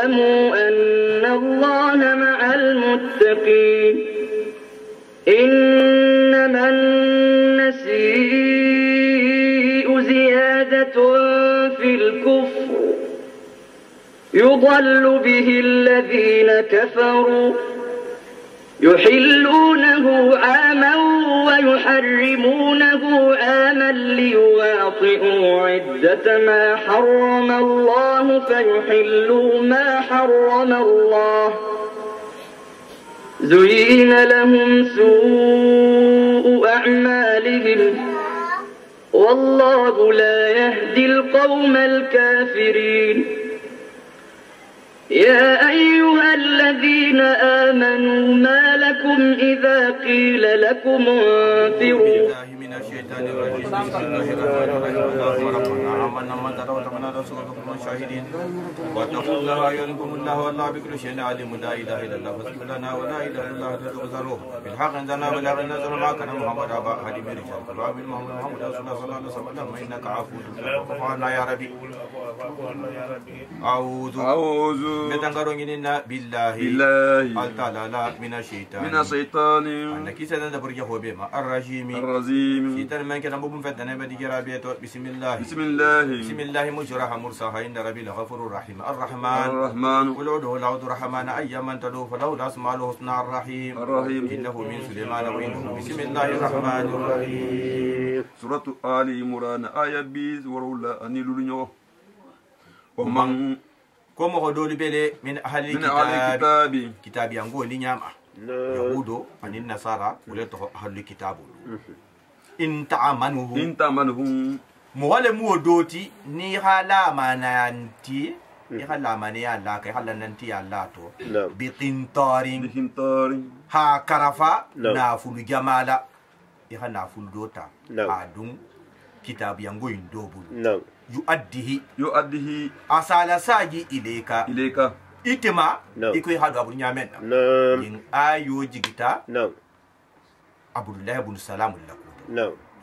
اعلموا أن الله مع المتقين إنما النسيء زيادة في الكفر يضل به الذين كفروا يحلونه عاما ويحرمونه عاما ليواطئوا عدة ما حرم الله فيحلوا ما حرم الله زين لهم سوء أعمالهم والله لا يهدي القوم الكافرين يا أيها الذين آمنوا ما لكم إذا قيل لكم انفروا من الشيطان الرجيم بسم الله الرحمن الرحيم اللهم ربنا آمنا ما ترى وتمنى رسولكم الشاهدين واتقوا الله يعلمكم الله والله بكل شيء عليم لا إله إلا الله فاسمع لنا ولا إله إلا الله تغزروه بالحق أنزلنا بلاغ نزل ما كان محمد أبا أحد من رجالكم ومن محمد رسول الله صلى الله عليه وسلم إنك عفو فاعف عنا يا ربي أعوذ بالله تعالى من الشيطان أنك سيدنا برجه بما الرجيم شيطان من كان مبون فتنا بدي جرابيته بسم الله مجرها مرساها إن ربي الغفور الرحيم الرحمن ولوده العود الرحمن أيما تدو فلو الأسماء الحسنى الرحيم إنه من سليمان وإنه بسم الله الرحمن الرحيم سورة آل عمران آية 20 ورولا أني لولنيو ومن كم غدول بلي من أهل الكتاب كتاب ينقول لنياما يهود عن النصارى ولته أهل الكتاب إن تأمنهم مغال مودوتي نيغالا مانانتي نيغالا مانيا لا كيغالا نانتي الله تو بقنطار ها كرفا نافل جمالا يغا نافل دوتا عدم كتاب ينقول دوبل يؤديه أسال ساجي إليك إتما إكوي هادو أبو نيامن ين آيو جيجتا أبو الله بن سلام لكو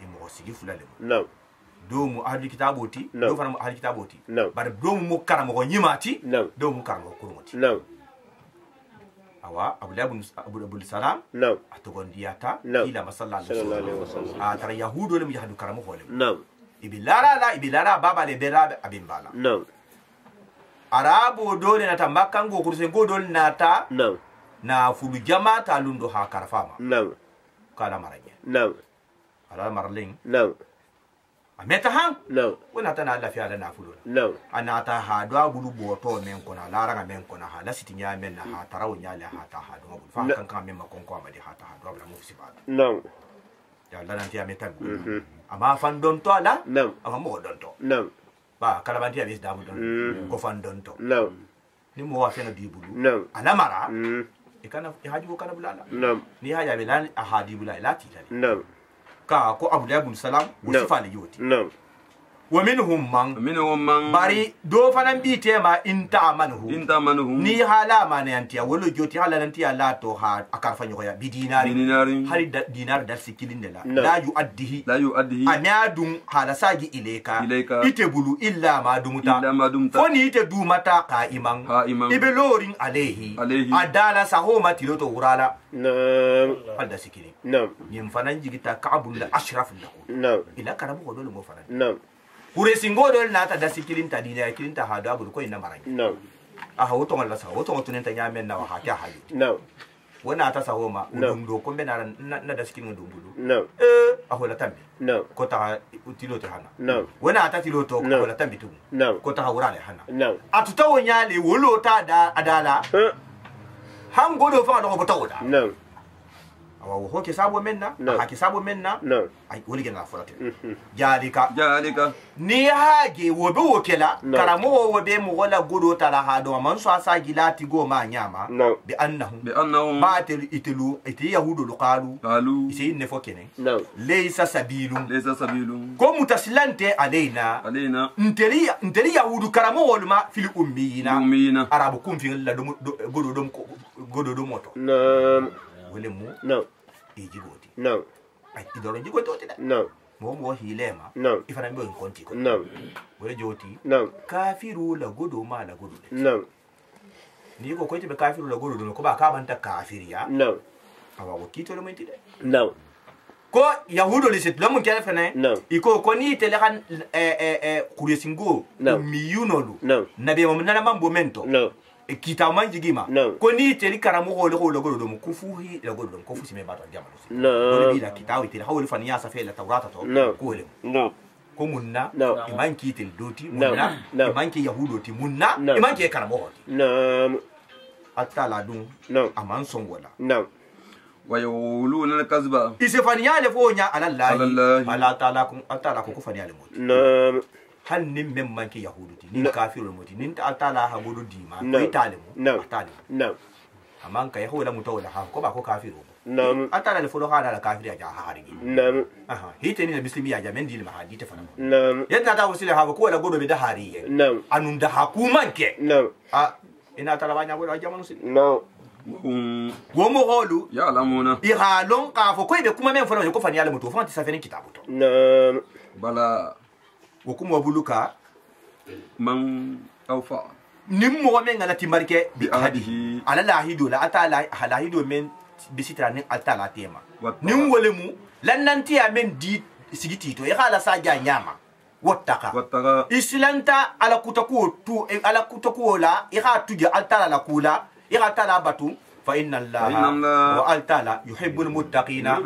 يمغسيجي فلالم دومو أهل الكتابوتي دو فنم أهل الكتابوتي بار دومو مكرم غنيماتي دومو مكرم غكرمتي أوا أبو الله بن سلام أتغن دياتا إلى مسلا عليه وسلم ترى يهود ولم يهدو كرمه ولم ibilara baba le bera abimbala arabo dole na tambaka ngo kurse ngo dole nata na fulu jama ta lundo ha karfama kala maranya ala marling ameta han wona tana alla fi ala na fulu anata ha do abulu boto men kona lara ga men kona ha la sitinya men na ha tarawo nyale ha ta ha do fa kan kan men makon ko amadi ha ta ha do abla mufsi ba ya la nanti ameta ama fan don to ala ama mo don to ba kala banti abis damu don ko fan don to ni mo wa fena dibulu ala mara e kana e haji ko kana bulala ni haja be lan a hadi bulala lati tali ka ko abdullah ibn salam wo sifa le yoti wa minhum man bari do fanan bi tema inta amanuhu ni hala mane antiya wolo joti hala nantiya la to ha akarfa nyoya bi dinari hali dinar da sikilin la la yuaddihi anyadum hala saji ileka itebulu illa ma dumuta foni ite dumata ka iman ibelorin alayhi adala sahoma tiloto urala alda sikilin nim fanan jigita ka'bul ashraf lahu ila karamu ko dole mo fanan Pure singodol nata da sikilin ta dina kilin ta hada buru ko ina maranya a hawo to ngalla sa hawo to tunen ta nyamen na ha ta hayo wona ta sawo ma do ko be na da sikilin do bulu a hola tambi ko ta utilo to hana wona ta tilo to ko hola tambi tu ko ta hawra le hana atuta wonya le wolo ta da adala han godo fa do ko ta woda awa ho ke sabo menna ha ke sabo menna ai woli gena forate jalika ni haage wobe wokela karamo wobe mo wala godo tala ha do man so asa gilati go ma nyama bi annahum batil itlu iti yahudu qalu isi ne fokene laysa sabilun ko mutasilante alaina nteri yahudu karamo wolma fil ummiyina arabu kum fi la godo do moto wole mu ejiboti ay idoro jigoti otida mo hilema ifana mbo konti ko wole joti kafiru la godo ma la godo ni ko te be kafiru la goro do ko ba ka banta kafiriya no awa ko kito le menti de no ko yahudo li sit lamun kele fene iko ko ni tele kan kuresingo mi yunolu nabe mo nana mambo mento kita manjigima ko ni tele karamo ko le goro do mu kufuhi la goro do ko fusi me bato jamalo no bi la kita wi tele hawli fani ya safe la tawrata to ko le no ko munna imanki tel doti munna imanki yahudo ti munna imanki karamo ti no atala dun aman songola wa yaquluna al-kadhiba isefaniya le fonya ala allah ala taala ko faniya le moti no hal nim mem manki yahudo ti nin kafirul moti nin ta taala ha godo dima ko itale mo atale no aman ka yahuda mutawala ha ko ba ko kafiru no atala le folo hada la kafiri ja ha harigi no aha hite ni muslimi ya jamen dil ma hadite fana no yadda ta wasile ha ko la godo be da hariye no anun da hakumanke no ina tala banya godo jamanu si no wo mo holu ya lamuna ihalon ka fo ko be kuma men fana ko fani ala mutu fo anti safene kitabu to no bala wo kuma buluka man awfa nim mo men ngala timarke bi ahadihi ala lahido la atala halahido men bisitra nin atala tema nin wole mu lannanti ya men di sigiti to e hala sa ja nyama wattaka islanta ala kutaku la ira tuja altala la kula ira tala batu fa inna allaha wa altala yuhibbul muttaqina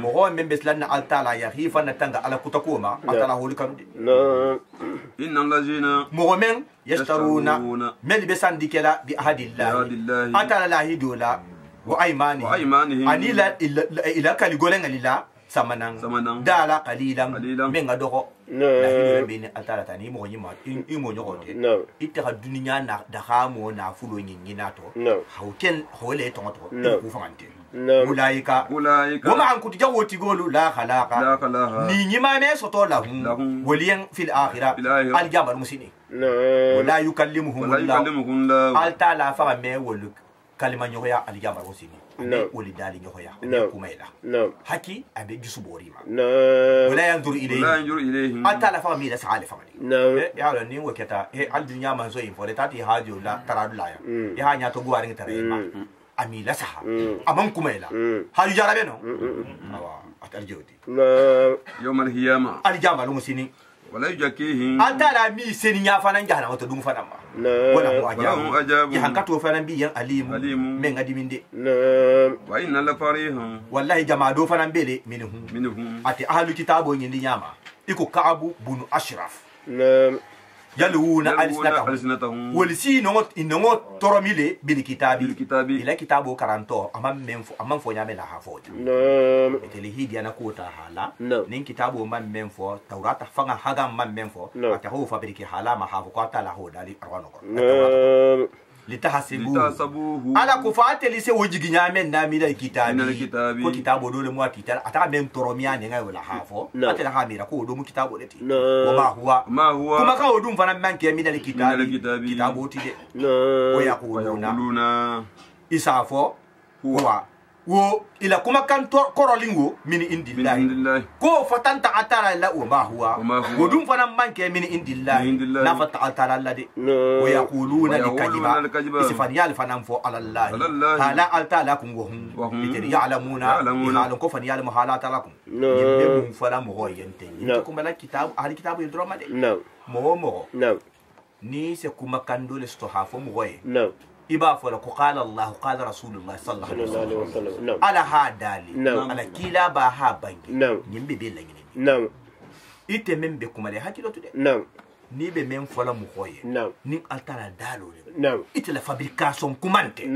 mo men beslanna altala ya hifa na tanga ala kutaku ma altala holikam inna allazina mo men yashtaruna mel besandikela bi ahadillahi atala la hidola wa aymani anila ila kali golenga lila samanan dala qalilan men ga dogo la hido be ni altala tani mo nyima imo nyogote itta ha dunya na da ha mo na fulo nyina to hawken hole to to ku fangante ulaika wa ma an kutu jawoti golu la khalaqa ni nyima me soto lahum waliyan fil akhirah al jamal musini wala yukallimuhum allah altala fa me wolu kalima nyoya al jamal musini woli dali nyoya kumaila haki abe jusubori ma wala yanzur ilayhi atala fa mi la sale fa ya la ni wakata al dunya man so info tati hajo la taradu la ya hanya to guwarin tare ma amila saha aman kumaila haju jarabe no awa atarjodi yawmal hiyama al jamal musini wala yujakihim atala mi seni nya fana njahana wato dum fana ma wala mu ajabu ya hankato fana bi yan alimu men ngadi minde wa inna la farihum wallahi jama do fana bele minhum ati ahlu kitabo nyindi nyama iko kaabu bunu ashraf yaluna alsinatahum walisi no toromile bil kitabi ila kitabo karanto amam fo nyame la hafota eteli hidia na kota hala nin kitabo man memfo taurata fanga haga man memfo ata ho fabriki hala ma hafu ko ta la ho dali arwano ko litahasibuhu ala kufate lise wojigi nyame na mi da kitabi ko kitabo dole mu akita ata men toromia ne ngai wala hafo ata la hamira ko do mu kitabo leti wa ma huwa kuma ka odum fana manke mi da kitabi kitabo ti de o yaquluna isafo huwa wo ila kuma kan korolingo mini indillahi ko fatanta atara la wa ma huwa godum fana manke mini indillahi na fata atara la de wa yaquluna likajiba isfaniyal fana fo ala allah hala altala kum wa hum bitari ya'lamuna halan ko faniyal muhalata lakum yimbe fala mo yente ko mala kitab ahli kitabu yidroma de mo ni se kuma kandole sto hafo mo iba fola ko qala allah qala rasulullah sallallahu alaihi wasallam ala hadali ala kila ba ha bangi nyimbe be la ngini ite membe kuma le hakilo tude ni be mem fola mu khoye ni altala dalo le ite la fabrication kumante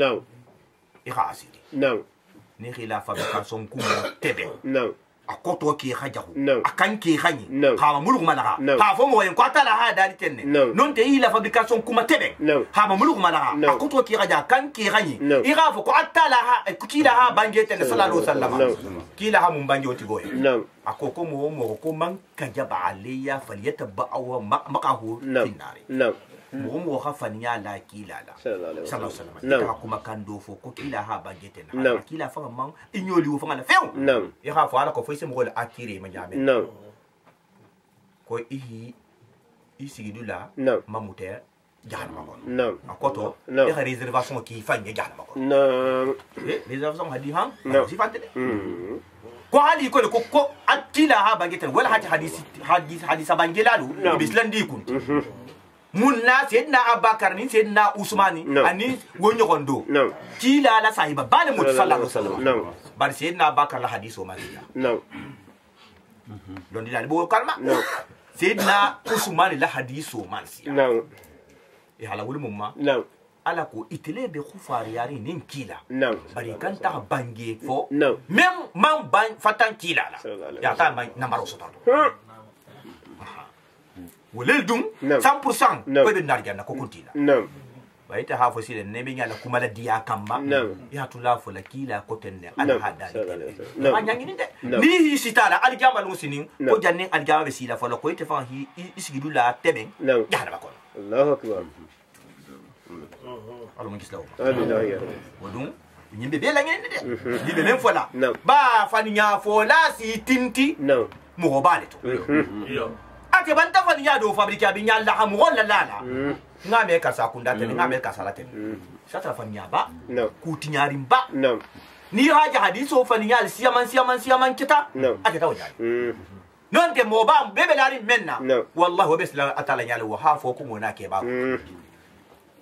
i khasidi ni khila fabrication kuma tebe akoto ki hajahu akan ki khani ha muluk malaha ha fo mo en ko tala ha dali tenne non te ila fabrication kuma tebe ha muluk malaha akoto ki haja kan ki khani ira fo ko atala ha kila ha bange tenne sallallahu alaihi wasallam kila ha mun bange oti goye akoko mo ko man kajaba aliya falyatabba aw maqahu finari mo khafaniya la kila la sallallahu alaihi wasallam ta kuma kando fo ko kila ha bagete na kila fa man inyoli wo fa la few ya ha fa ala ko fo se mo la akire ma jame ko ihi isigidula mamute jahannama ko نعم akoto No. e réservation ki fanye jahannama ko نعم réservation hadi han No. si fante de ko hali ko ko attila ha bangeten wala hati hadisa bangelalu No. bislandi kun munna sayyidina abakar ni sayyidina usmani No. ani wonyo kondo نعم kila la sahiba bale mutu sallallahu alaihi wasallam نعم bar sayyidina abakar la hadiso maliya نعم don dina bo kalma No. sayyidina usmani la hadiso maliya نعم e hala wul mumma نعم ala ko itele be khufari yari nin kila نعم bari kan ta bange fo No. même man ban fatan kila la Sallallahu alaihi ya ta man namaro soto wolel dum No. 100% No. ko be nar janna ko kuntila نعم bari ta hafo sile ne be nyala kuma la dia kamba No. ya tula fo la kila ko tenne No. ala hada Sallallahu alaihi wasallam. no No. anyangi ninde No. ni hi sitala al jama lu sinin No. ko janne al jama be sila fo la ko ite fa hi isigidu la tebe No. ya hada ko الله أكبر alo mo gislaw آمين يا رب wodum nyimbe be la ngene de dibe men fo la No. ba fani nya fo la si tinti نعم mo bale to ate banta fani nya do fabrika bi nya la ha mo la la nga me ka sa kunda te nga me ka sala te satra fani nya ba نعم ku tinyari ba نعم ni haja hadiso fani nya siyaman kita No. ate taw nya non te mo ba bebe lari menna No. wallahi wa bisla atala nya wa ha fo ko mo na ke ba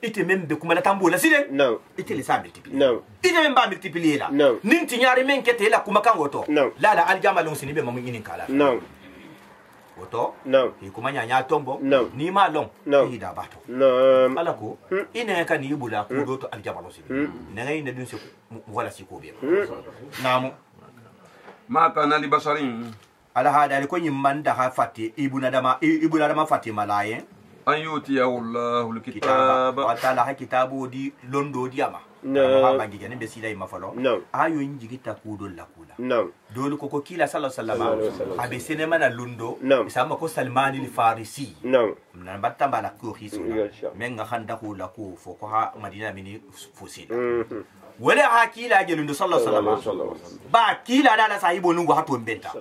ite membe kuma la tambola sile نعم ite le sa multiplier نعم ite men ba multiplier la No. nin tinyari men kete la kuma kan woto No. la la aljama lon sini be mamun inin kala نعم woto نعم e kuma nya tombo No. ni ma long No. i da bato نعم ala ko ine kan ni bula ko do to aljama lon sini ne ngay ne dun se wala si ko be namu ما كان لبشر ala hada ko nyimman da ha fati ibuna dama fati malaye أن يؤتيه الله kitaba الكتاب wa taala ha kitabu di londo diama No. ha bangi jane be sila ma falo No. ayo njigita ku do la kula نعم dole ko kila sallallahu alaihi Sallallahu alaihi wasallam wasallam. abe sinema na lundo No. isama ko salman al farisi نعم nan batta bala ko hiso Yasha. men nga handa ko la ko fo ko ha madina mini fosila wala ha kila je lundo sallallahu alaihi wasallam ba kila da la sahibo nungo hato mbenta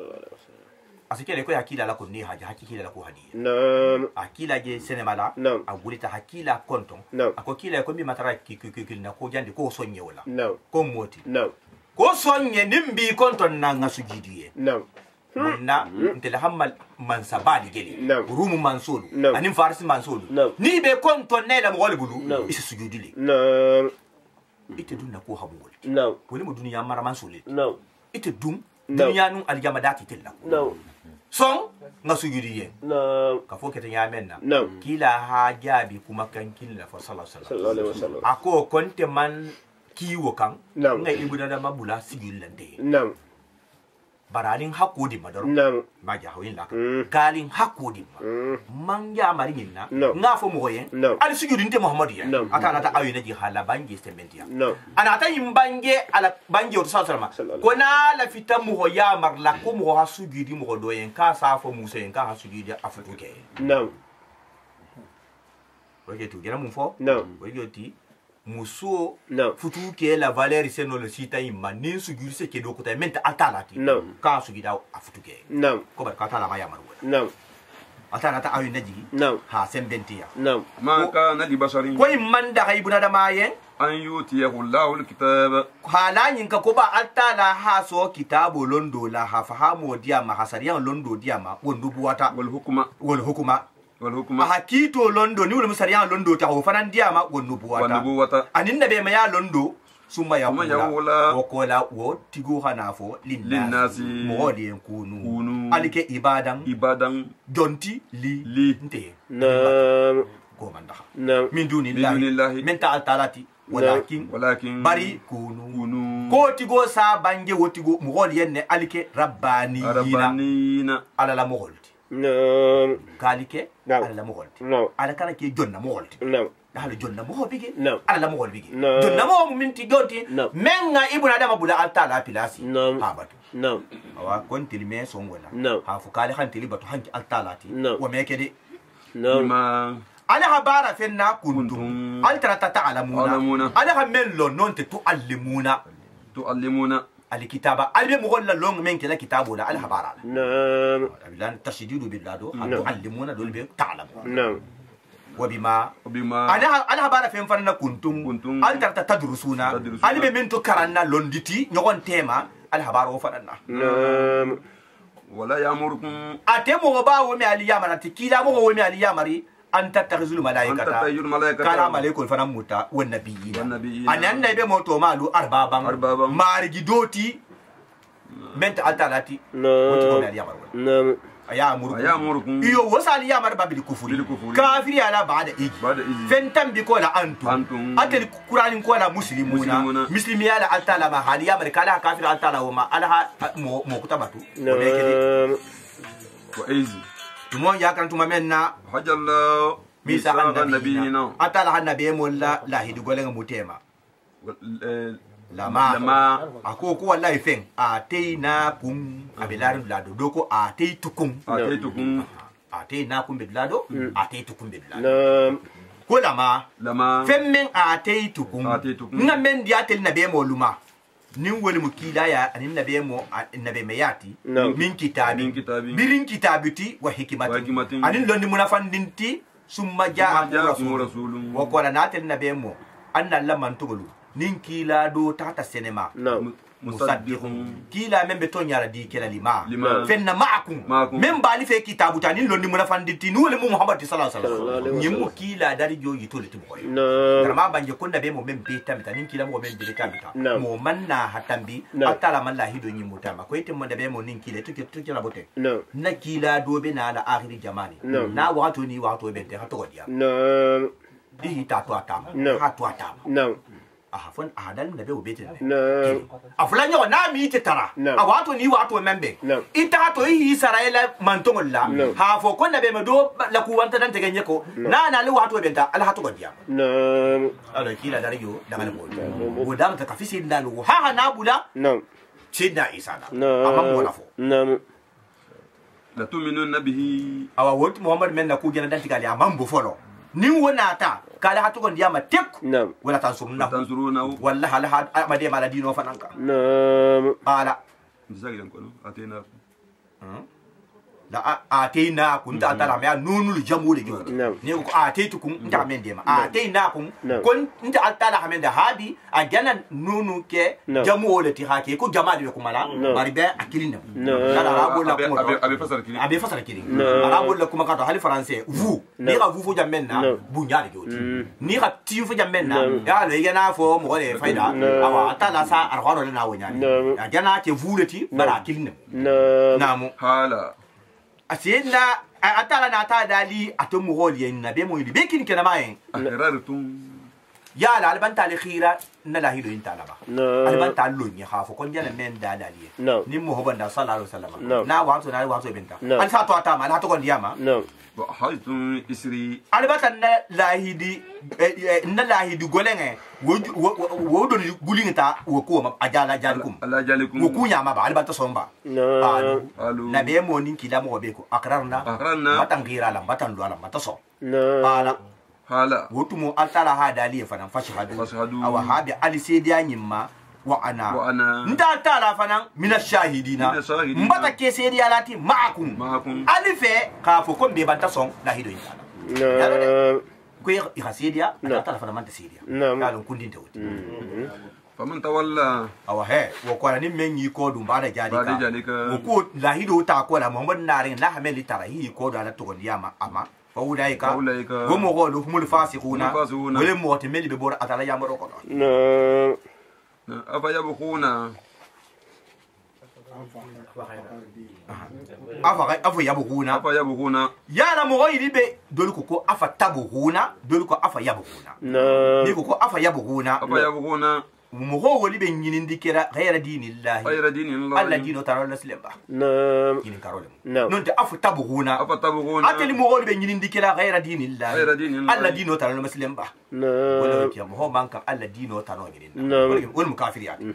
asikele ko ya kila la ko ni haja hakila la ko hadiya نعم akila je sinema la No. agulita hakila konton No. ako kila ko mi matara ki na ko jande ko sonye wala نعم ko moti نعم ko sonye nimbi konton na ngasujidiye نعم na ntele hammal man sabali geli No. rumu mansulu No. anin farisi mansulu No. ni be konton ne la mo wala bulu No. isi sujudile نعم ite dunna ko habul نعم wala mo duniya mara mansulu نعم ite dum No. duniya nun aljama dati tella نعم son ngasujudiye نعم ka fo kete nyamenna No. kila ha jabi kuma kan killa fa sallallahu alaihi صلى الله عليه وسلم ako konte man kiwo kan No. ngai ibuna da mabula sigillande نعم baranin hakodi madaro نعم ma ja hawin laka Mm. kalin hakodi man ya mari minna No. nga fo mo yen No. al sigillinde muhammadu ya No. ata nata awina ji hala bangi stembentia No. ana ta yimbange ala bangi o sallallahu Sallallahu. ko na la fita mo ya mar la ko mo ha sugidi mo do yen ka sa fo musa yen ka ha sugidi afutuke نعم oje tu gera mun fo No. oje ti muso No. futu ke la valeur c'est no le sita imma nin sugiri se ke do ko ta menta atalati No. ka sugida afutuke نعم ko bar ka tala ma ya maru نعم atana ta awi naji نعم ha sembentia نعم ما كان لبشر ko imman da haibuna da mayen أن يؤتيه الله الكتاب halanyin ka ko ba altala ha so kitabu londo la ha fahamu dia ma hasariyan londo dia ma wondu buwata والحكمة wal hukuma والحكمة hakito londo ni wal musariyan londo ta ho fanan dia ma wondu buwata والنبوة anin da be ma ya londo summa ya Summa kula yaqula wo kola wo tigo hana fo Linnasi mo wodi en kunu kunu alike ibadan عبادا jonti li nte نعم ko manda نعم min من دون dunillahi الله min ta'altalati walakin ولكن bari kunu كونوا ko tigo sa bange wotigo mogol yenne alike rabbaniyina ربانيين ala la mogolti نعم kalike Naam. ala la mogolti نعم ala kana ke jonna mogolti نعم dahalo jonna mo bige Naam. ala la mogol bige Naam. jonna mo minti gonti Naam. menga ibuna dama bula alta la pilasi Naam. ha batu نعم awa kon tilime son wala Naam. ha fu kale han tili batu hanki alta lati Naam. wa meke de نعم بما ala habara fenna kuntum Kuntum. altra ta'lamuna Ta'lamuna. ala ha mello non te tu'allimuna تعلمون الكتابة ألبي مغلا لون من كلا كتابه لا الحبارة نعم لأن تشديد بالله دو نعم. تعلمون دول بي تعلمون نعم وبما أنا هبارة فين فرنا كنتم أل تدرسونا أنا بمنتو كرنا لندتي نقول تيما أنا هبارة وفرنا ولا يأمركم أتمو غبا ومي علي يامر تكيلا مو ومي علي يامري أن تتخذوا الملائكة كلام عليكم فنموتا والنبيين أن النبي موتو مالو أربابا مارجي دوتي بنت أتالاتي وتقول علي يامر أيامركم iyo wasali ya marba bil kufuri kafiri ala baada igi fentam bi ko la antum atel qur'anin ko la muslimuna muslimi ala altala ma hali ya markala kafir altala wa ma ala mo kutabatu wa aizi tumo ya kan tuma menna hajalla misa annabiyina atala annabiy mulla la hidu golenga mutema lama ako ko wallahi fen ateina kum abilaru lado doko ateitukum ateina kum bilado ateitukum bilado ko lama fen men ateitukum ngamen dia tel nabe mo luma nin woni mukila ya anin nabe mo nabe mayati min kitabi birin kitabiti wa hikmati anin lonni munafandinti summa jaa rasulun wa qala natel nabe mo anna lamman tugulu nin kila do tata sinema musaddiqun kila membe to nyara di kila lima fenna ma'akum memba li fe kitabu tani londi munafanditi nule mu muhammad sallallahu alaihi wasallam nyimu kila dari jo yitole tiboy karama banje kunna be mo membe tamita nin kila mo membe de tamita mo manna hatambi atala man la hido nyimu tama ko yitim mo de be mo nin kila tuke la bote na kila do be na ala akhiri jamani na wato ni wato be te hato godiya di tatu atama hatu atama afon adal na be obete afula nyo na mi tetara awato ni wato membe ita to yi israela mantongolla ha fo ko na be medo la ku wanta dan tegenye ko na li wato benta ala hatu godiya ala kila dariyo daga mo bodam ta kafisi ndalu ha na bula sidna isa amma mo na fo la tu'minuna bihi awa wot muhammad men na ku gena dan tigali amambo folo nin wona ta kala hatu gon diama tek wala tansuruna wallahi ala amade mala dino fananka ala zagidan ko atena la atena kun ta tala me nunul jamule jo ne ko ateitu kun nta mende ma atena kun kon nta altala hamenda hadi agana nunu ke jamule ti hake ko jamali ko mala maribe akilina kala rabo la ko abi fasara kiri rabo la kuma ka to hali français vous ni ka vous fo jamenna bunyali jo ni ka ti fo jamenna ya le yana fo mo le faida awa atala sa arhoro na wonyani agana ke vous le ti bara akilina namu hala asiyenda atala na ta dali atomu holi na be mo yili bekin kana mai ahrartum ya la albanta li khira na la hido inta la ba albanta lo ni khafo kon jana men da dali ni mo hobanda sallallahu alaihi wasallam na wa so benta an sa to ata ma la to kon diama wa haytum isri albata na lahidi na lahidi golenge wo do gulinta wo ko ma ajala jalikum wo kunya ma ba albata somba alu na be mo nin kila mo be ko akrarna matangira la matandu ala mataso hala wotumo altala hadali fanan fashhadu awa habi ali sediya nyimma wa ana nda tala fanan mina shahidina mbata ke sediya lati ma'akum alife ka fo ko be banta son la hido yala ko ya sediya tala fanan man sediya kalon kundin tawti faman tawalla awa he wo ko ni men yi ko dum bada jalika wo ko la hido ta ko la muhammad narin la hameli tarahi ko da la to ndiyama ama فأولئك هم هم الفاسقون ولم يتمل ببور أتلا يا مرو كنا أفيبخون أفيبخون يا لا مغير ب دولكو أفتبخون دولكو أفيبخون نيكو أفيبخون مغو ولي بن يندكرا غير دين الله الله دين ترى الاسلام كين كارول نونت افتبغون اتلي مغو ولي بن يندكرا غير دين الله الله دين ترى الاسلام ولا كي مغو مانك الله دين ترى غير والمكافر يعني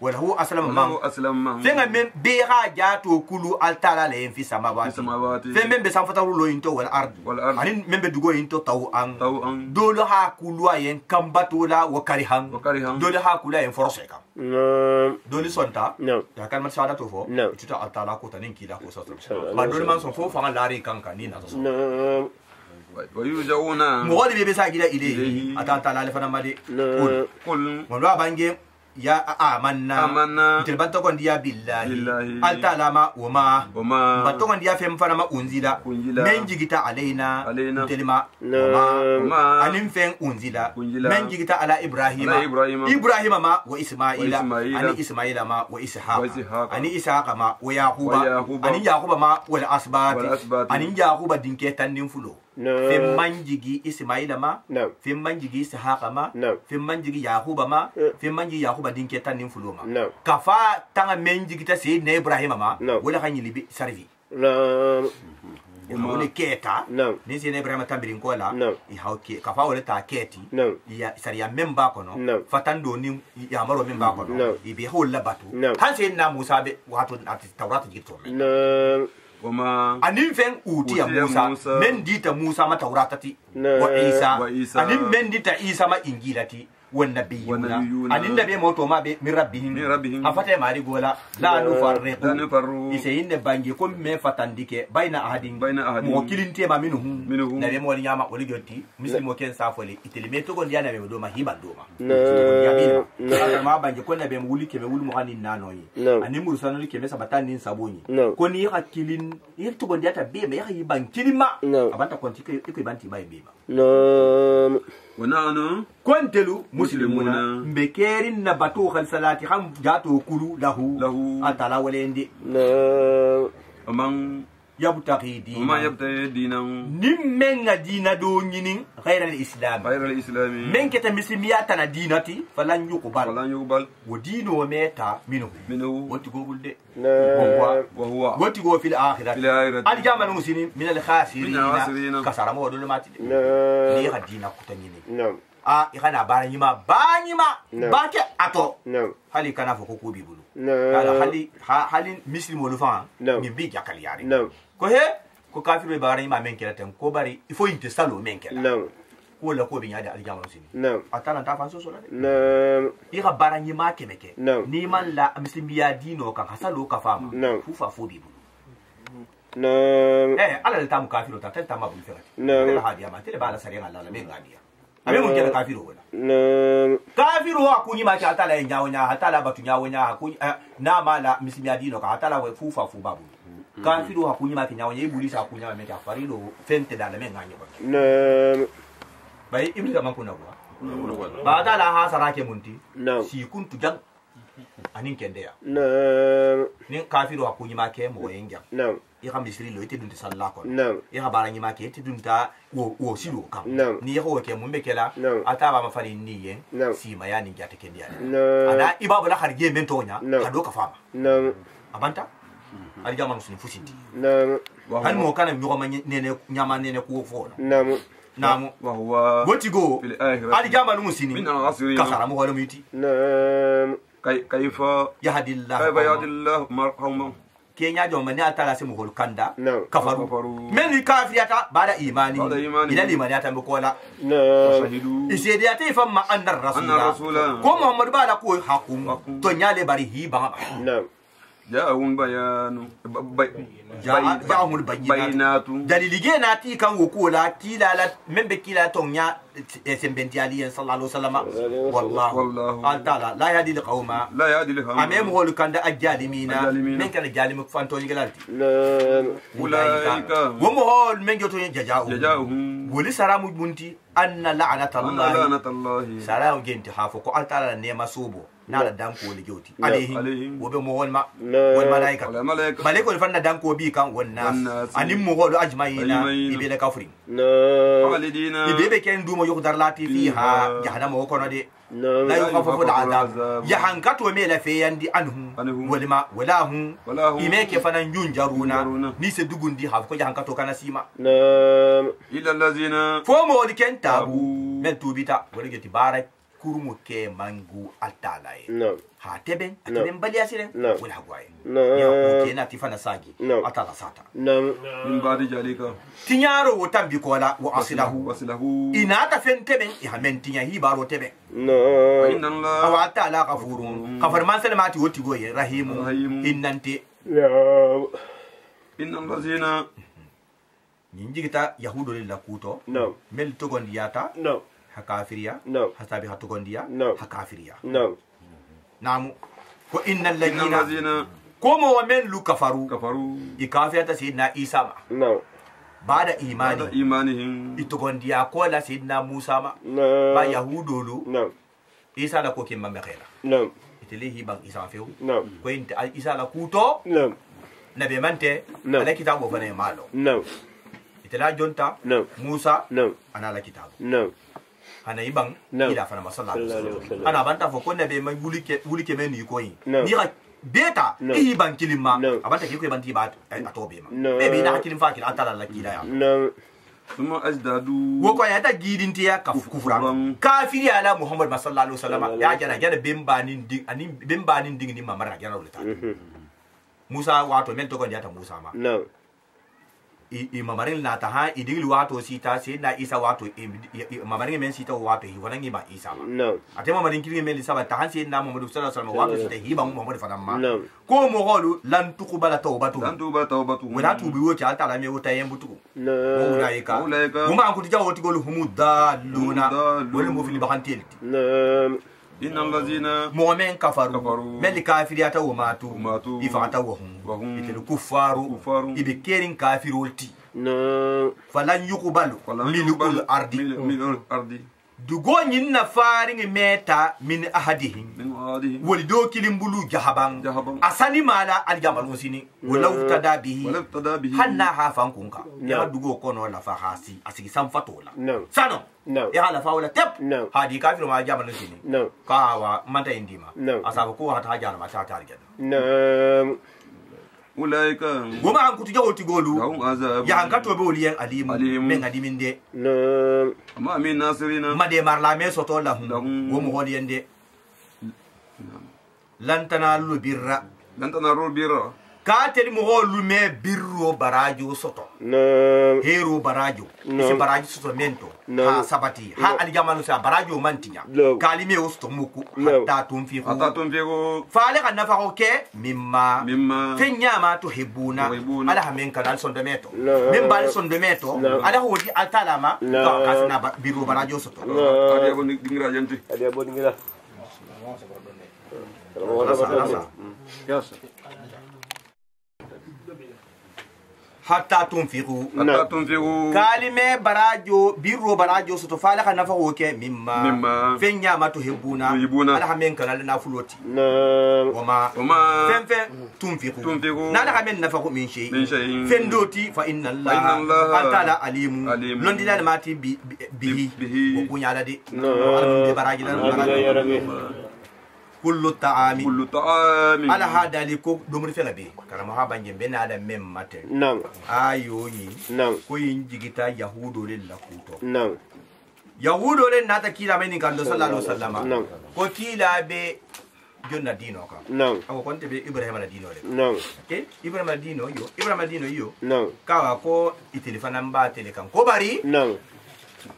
ولا هو اسلم من فين من بيغا جاتو كلو التالا لين في سماوات فين من بسانفتو لو انتو والارض ان من بدغو انتو تو ان دولو ها كلو ين كامباتولا وكاريهان دولو ها كلو ين فرسيكا دولي سونتا يا كان مسادا تو فو تشتا التالا كو تنين كيلا كو سوتو ما دولي مان سون فو فان لاري كانكا ني ناتو ويرجعون مغولي بيسا جدا إليه أتانتا لالفنا مالي قل ولو بانجي يا آمنا تلبان تكون ديا بالله التعلم وما بتكون ديا فهم فنما أنزلا من جيتا علينا تلما وما أنم فهم أنزلا من جيتا على إبراهيم ما وإسماعيل أني إسماعيل ما وإسحاق أني إسحاق ما ويعقوب أني يعقوب ما والأسباط أني يعقوب دينكي تندين فلو فين منجي إسماعيل ما فين منجي إسحاق ما فين منجي يعقوب ما فين منجي يعقوب دينكي تندين فلو ما كفا تانا منجي تا سيدنا إبراهيم ما ولا خاني لبي سرفي wole keta ni sene Ibrahima tambirin ko la I hawke kafa wole ta keti ya sariya memba kono fatando ni ya maro memba kono ibe holla batu han sen na Musa be wato ati Tawrat jito وما أنين فين أوتي موسى من ديتا موسى ما توراتي وعيسى أنين من ديتا عيسى ما إنجيلتي والنبيون أنين النبي موتو ما من ربهم أفتح ماري قولا لا نفرق إسهين بانجي كم من فتنديك بين أحدين موكلين تيما منهم نبي مولي ياما ولي جوتي مسلم وكين سافولي إتلميتو كون ديانا بمدوما هيبان دوما ما بانجي كون نبي مولي كمي ولي مغاني نانوي أنين مرسانولي كمي سبتان نين سابوني كون يخا كيلين يكتو كون دياتا بيما يخا يبان كيلما أبانتا كون تيكو يبان تيباي بيما ونحن كنتلو مسلمون بكيرين نباتو خلصلاتي خم جاتو كلو له أتلا وليندي ومن يبتغي دينا نمن دينا دونين غير الإسلام من كتا مسلمياتنا دينتي فلن يقبل ودينه وميتا منه وتقول دي وهو وتقول في الآخرة الجامع المسلمين من الخاسرين كسر مودو الماتي ليه دينا كتنيني إخانا بانيما باكي أتو هالي كان فوكو بيبولو هالي مسلم ولفان نبي جاكالي يعني ko kafiru bari ma men kela tem ko bari il faut inte salo men kela ko la ko binya da aljama sini atana ta fanso sola ira barani ma kemeke ni man la muslimbiya dino kan hasalo ka fama fufa fo bibu ala ta mu kafiru ta ta ma bul ferati la hadiya ma tele bala sariya Allah la men gadiya abe mun kela kafiru wala kafiru wa kunyi ma ta la nyawo nya hatala batu nyawo nya ku na mala muslimbiya dino ka hatala wa fufa fu babu kafiru hakunyi ma kinya wanye ibulisa hakunya ma meka farido fente dala men nganye ba bai ibulisa man kuna kwa ba dala ha sarake munti si kuntu jang anin kende ya ni kafiru hakunyi ma ke mo yenga ya misri lo ite dunta sallako ya baranyi ma ke ite dunta wo silo kan ni ya ko ke mun bekela ata ba ma fari ni yen si ma ya ni jate kende ya ana ibabu la harge men tonya hado ka fama abanta ali jama muslim fusinti hal mo kana nyoma nene nyama nene ku fo namu wa huwa gotigo ali jama musini kasara mo wala miti kayfa yahdillah marhamu kenya jo mani atala se mo hol kanda kafaru men kafiyata bada imani ila imani ata ko la isedi ate famma annar rasula ko muhammad bada ko hakum to nyale bari hi ba جاءهم بيان جاءهم البينات دليل جناتي كان وكولا كيلا لا من بكيلا تونيا سمبنتي علي صلى الله عليه وسلم والله تعالى لا يهدي القوم امام هو كان الجالمين من كان الجالم فانتوني جلالتي اولئك هم هو من جوتو جاءهم ولي سلام بنتي ان لعنه الله سلام جنت حافظ قال تعالى نيما صوبو نالا دانكو لجوتي عليهم وبه مول ما والملائكه ملائكه فن دانكو بي كان والناس ان مول اجمعين يبي لكفرين خالدين يبي كان دوما يقدر لاتي فيها جهنم وكنا دي لا يخفف العذاب يحنكتو ميلا في يندي عنهم ولما ولا هم يميك فنان ينجرونا نيس دوغندي حافكو يحنكتو كان سيما الا الذين فومو لكن تابو من توبيتا ولجتي بارك kurumu ke mangu atalaye ha teben bali asire wala hagwaye ya ke na tifana sagi atala sata min badi jalika tinyaro wotambi kola wa asilahu ina ta fen teben ya men tinya hi baro teben inna allah wa ta'ala ghafurun kafar man salamati woti goye rahimu innanti inna allazina Ninjigita Yahudo la kuto. No. Mel togondiata. No. Hakafiria. No. Hasabi hatogondia. No. Hakafiria. No. Namu. Ko innal ladina. Komo wa men lu kafaru. Ikafiyata sayyidina Isa ma. No. Bada imani. imanihim. Itogondia ko la sayyidina Musa ma. No. Ba Yahudo lu. No. Isa la ko kimma mekhala. No. Itelehi bang Isa feu. No. Ko inta Isa la kuto. No. Nabe mante. No. Ala kitabu fane malo. No. Itela jonta. No. Musa. No. Ana la kitabu. No. Ana ibang. No. Ila fana masalla. Sallallahu Ana banta fo ko nabe ma wulike men ni ko yi. No. Ni ga beta. No. Ibang kilima. No. Abanta ki ko banti ba atobe ma. No. Maybe na kilim fa kila atala la kila ya. No. Suma ajdadu. Wo ko ya ta gidinti ya kufran. Kafiri ala Muhammad sallallahu alaihi wasallam ya jana bemba nin ding ani bemba nin ding ni mamara jana ulata. Musa wato men to ko njata Musa ma. No. I mamarin na ta ha idigli wato sita sai na Isa wato mamarin men sita wato hi wannan ba Isa ma. No. Ate mamarin kilin men saba ta han sai na Muhammad sallallahu alaihi wasallam wato sita hi ba Muhammad fa ma. No. Ko mo holu lan tuqbala tawbatu. Lan tawbatu. Wala tubi wo ta ta la me wo ta yembutu. No. Ulaika. Kuma an kuti jawo tigol humudalluna. Wala mo fili bakantelti. No. Innal ladina mu'min kafaru mel kafiriyata wa matu ifata wa hum itel kufaru ibe kerin kafirolti No. falan yuqbalu milul ardi dugo nyin na faring meta min ahadihim wali do kilimbulu jahaban asani mala aljamal sini walau tadabihi hanna hafan kunka ya dugo kono la fahasi asigi sam fatola sano No. Ya la faula tep. No. Hadi kafir ma jamal sini. No. Kawa manta indima. No. Asaba ko hata hajana ma ta target. No. ulaika Goma an kutu jawo tigolu. lahum azab. Ya an kato be oliyen alimu. Men adiminde. No. Ma min nasirina. Ma de marla me soto lahum. Gomo holiyende. Lantana lu birra. Lantana ru birra. Katel mo holu me birro barajo soto. No. Hero barajo. No. Isi barajo soto mento. No. Ha sabati. Ha aljamalu sa barajo mantinya. No. Kalime usto muku. No. Hatta tumfiku. Fale kan nafa oke mimma fenya ma to hebuna ala hamen kanal sondometo min bal sondometo ala hodi altalama to kasna biro barajo soto adiya bo dingira janti Adiya bo dingira. Yes. hatta tumfiku kalime barajo biro barajo soto fala kan nafa oke mimma fenya ma to hebuna ala hamen kanal na fuloti wama fen tumfiku na ala hamen nafa ko min shay fen doti fa inna allaha ta'ala alimu londi dal mati bihi ko kunyala de de baraji lan kullu ta'ami ala hadali ko domri fela be karama ha banje be na da mem mate ayo ni ko yin jigita yahudo le la kuto yahudo le nata kila men kan do sallallahu alaihi wasallam ko kila be jonna dino ka ako konte be ibrahim la dino le okay ibrahim la dino yo kawa ko itelefana mba tele kan ko bari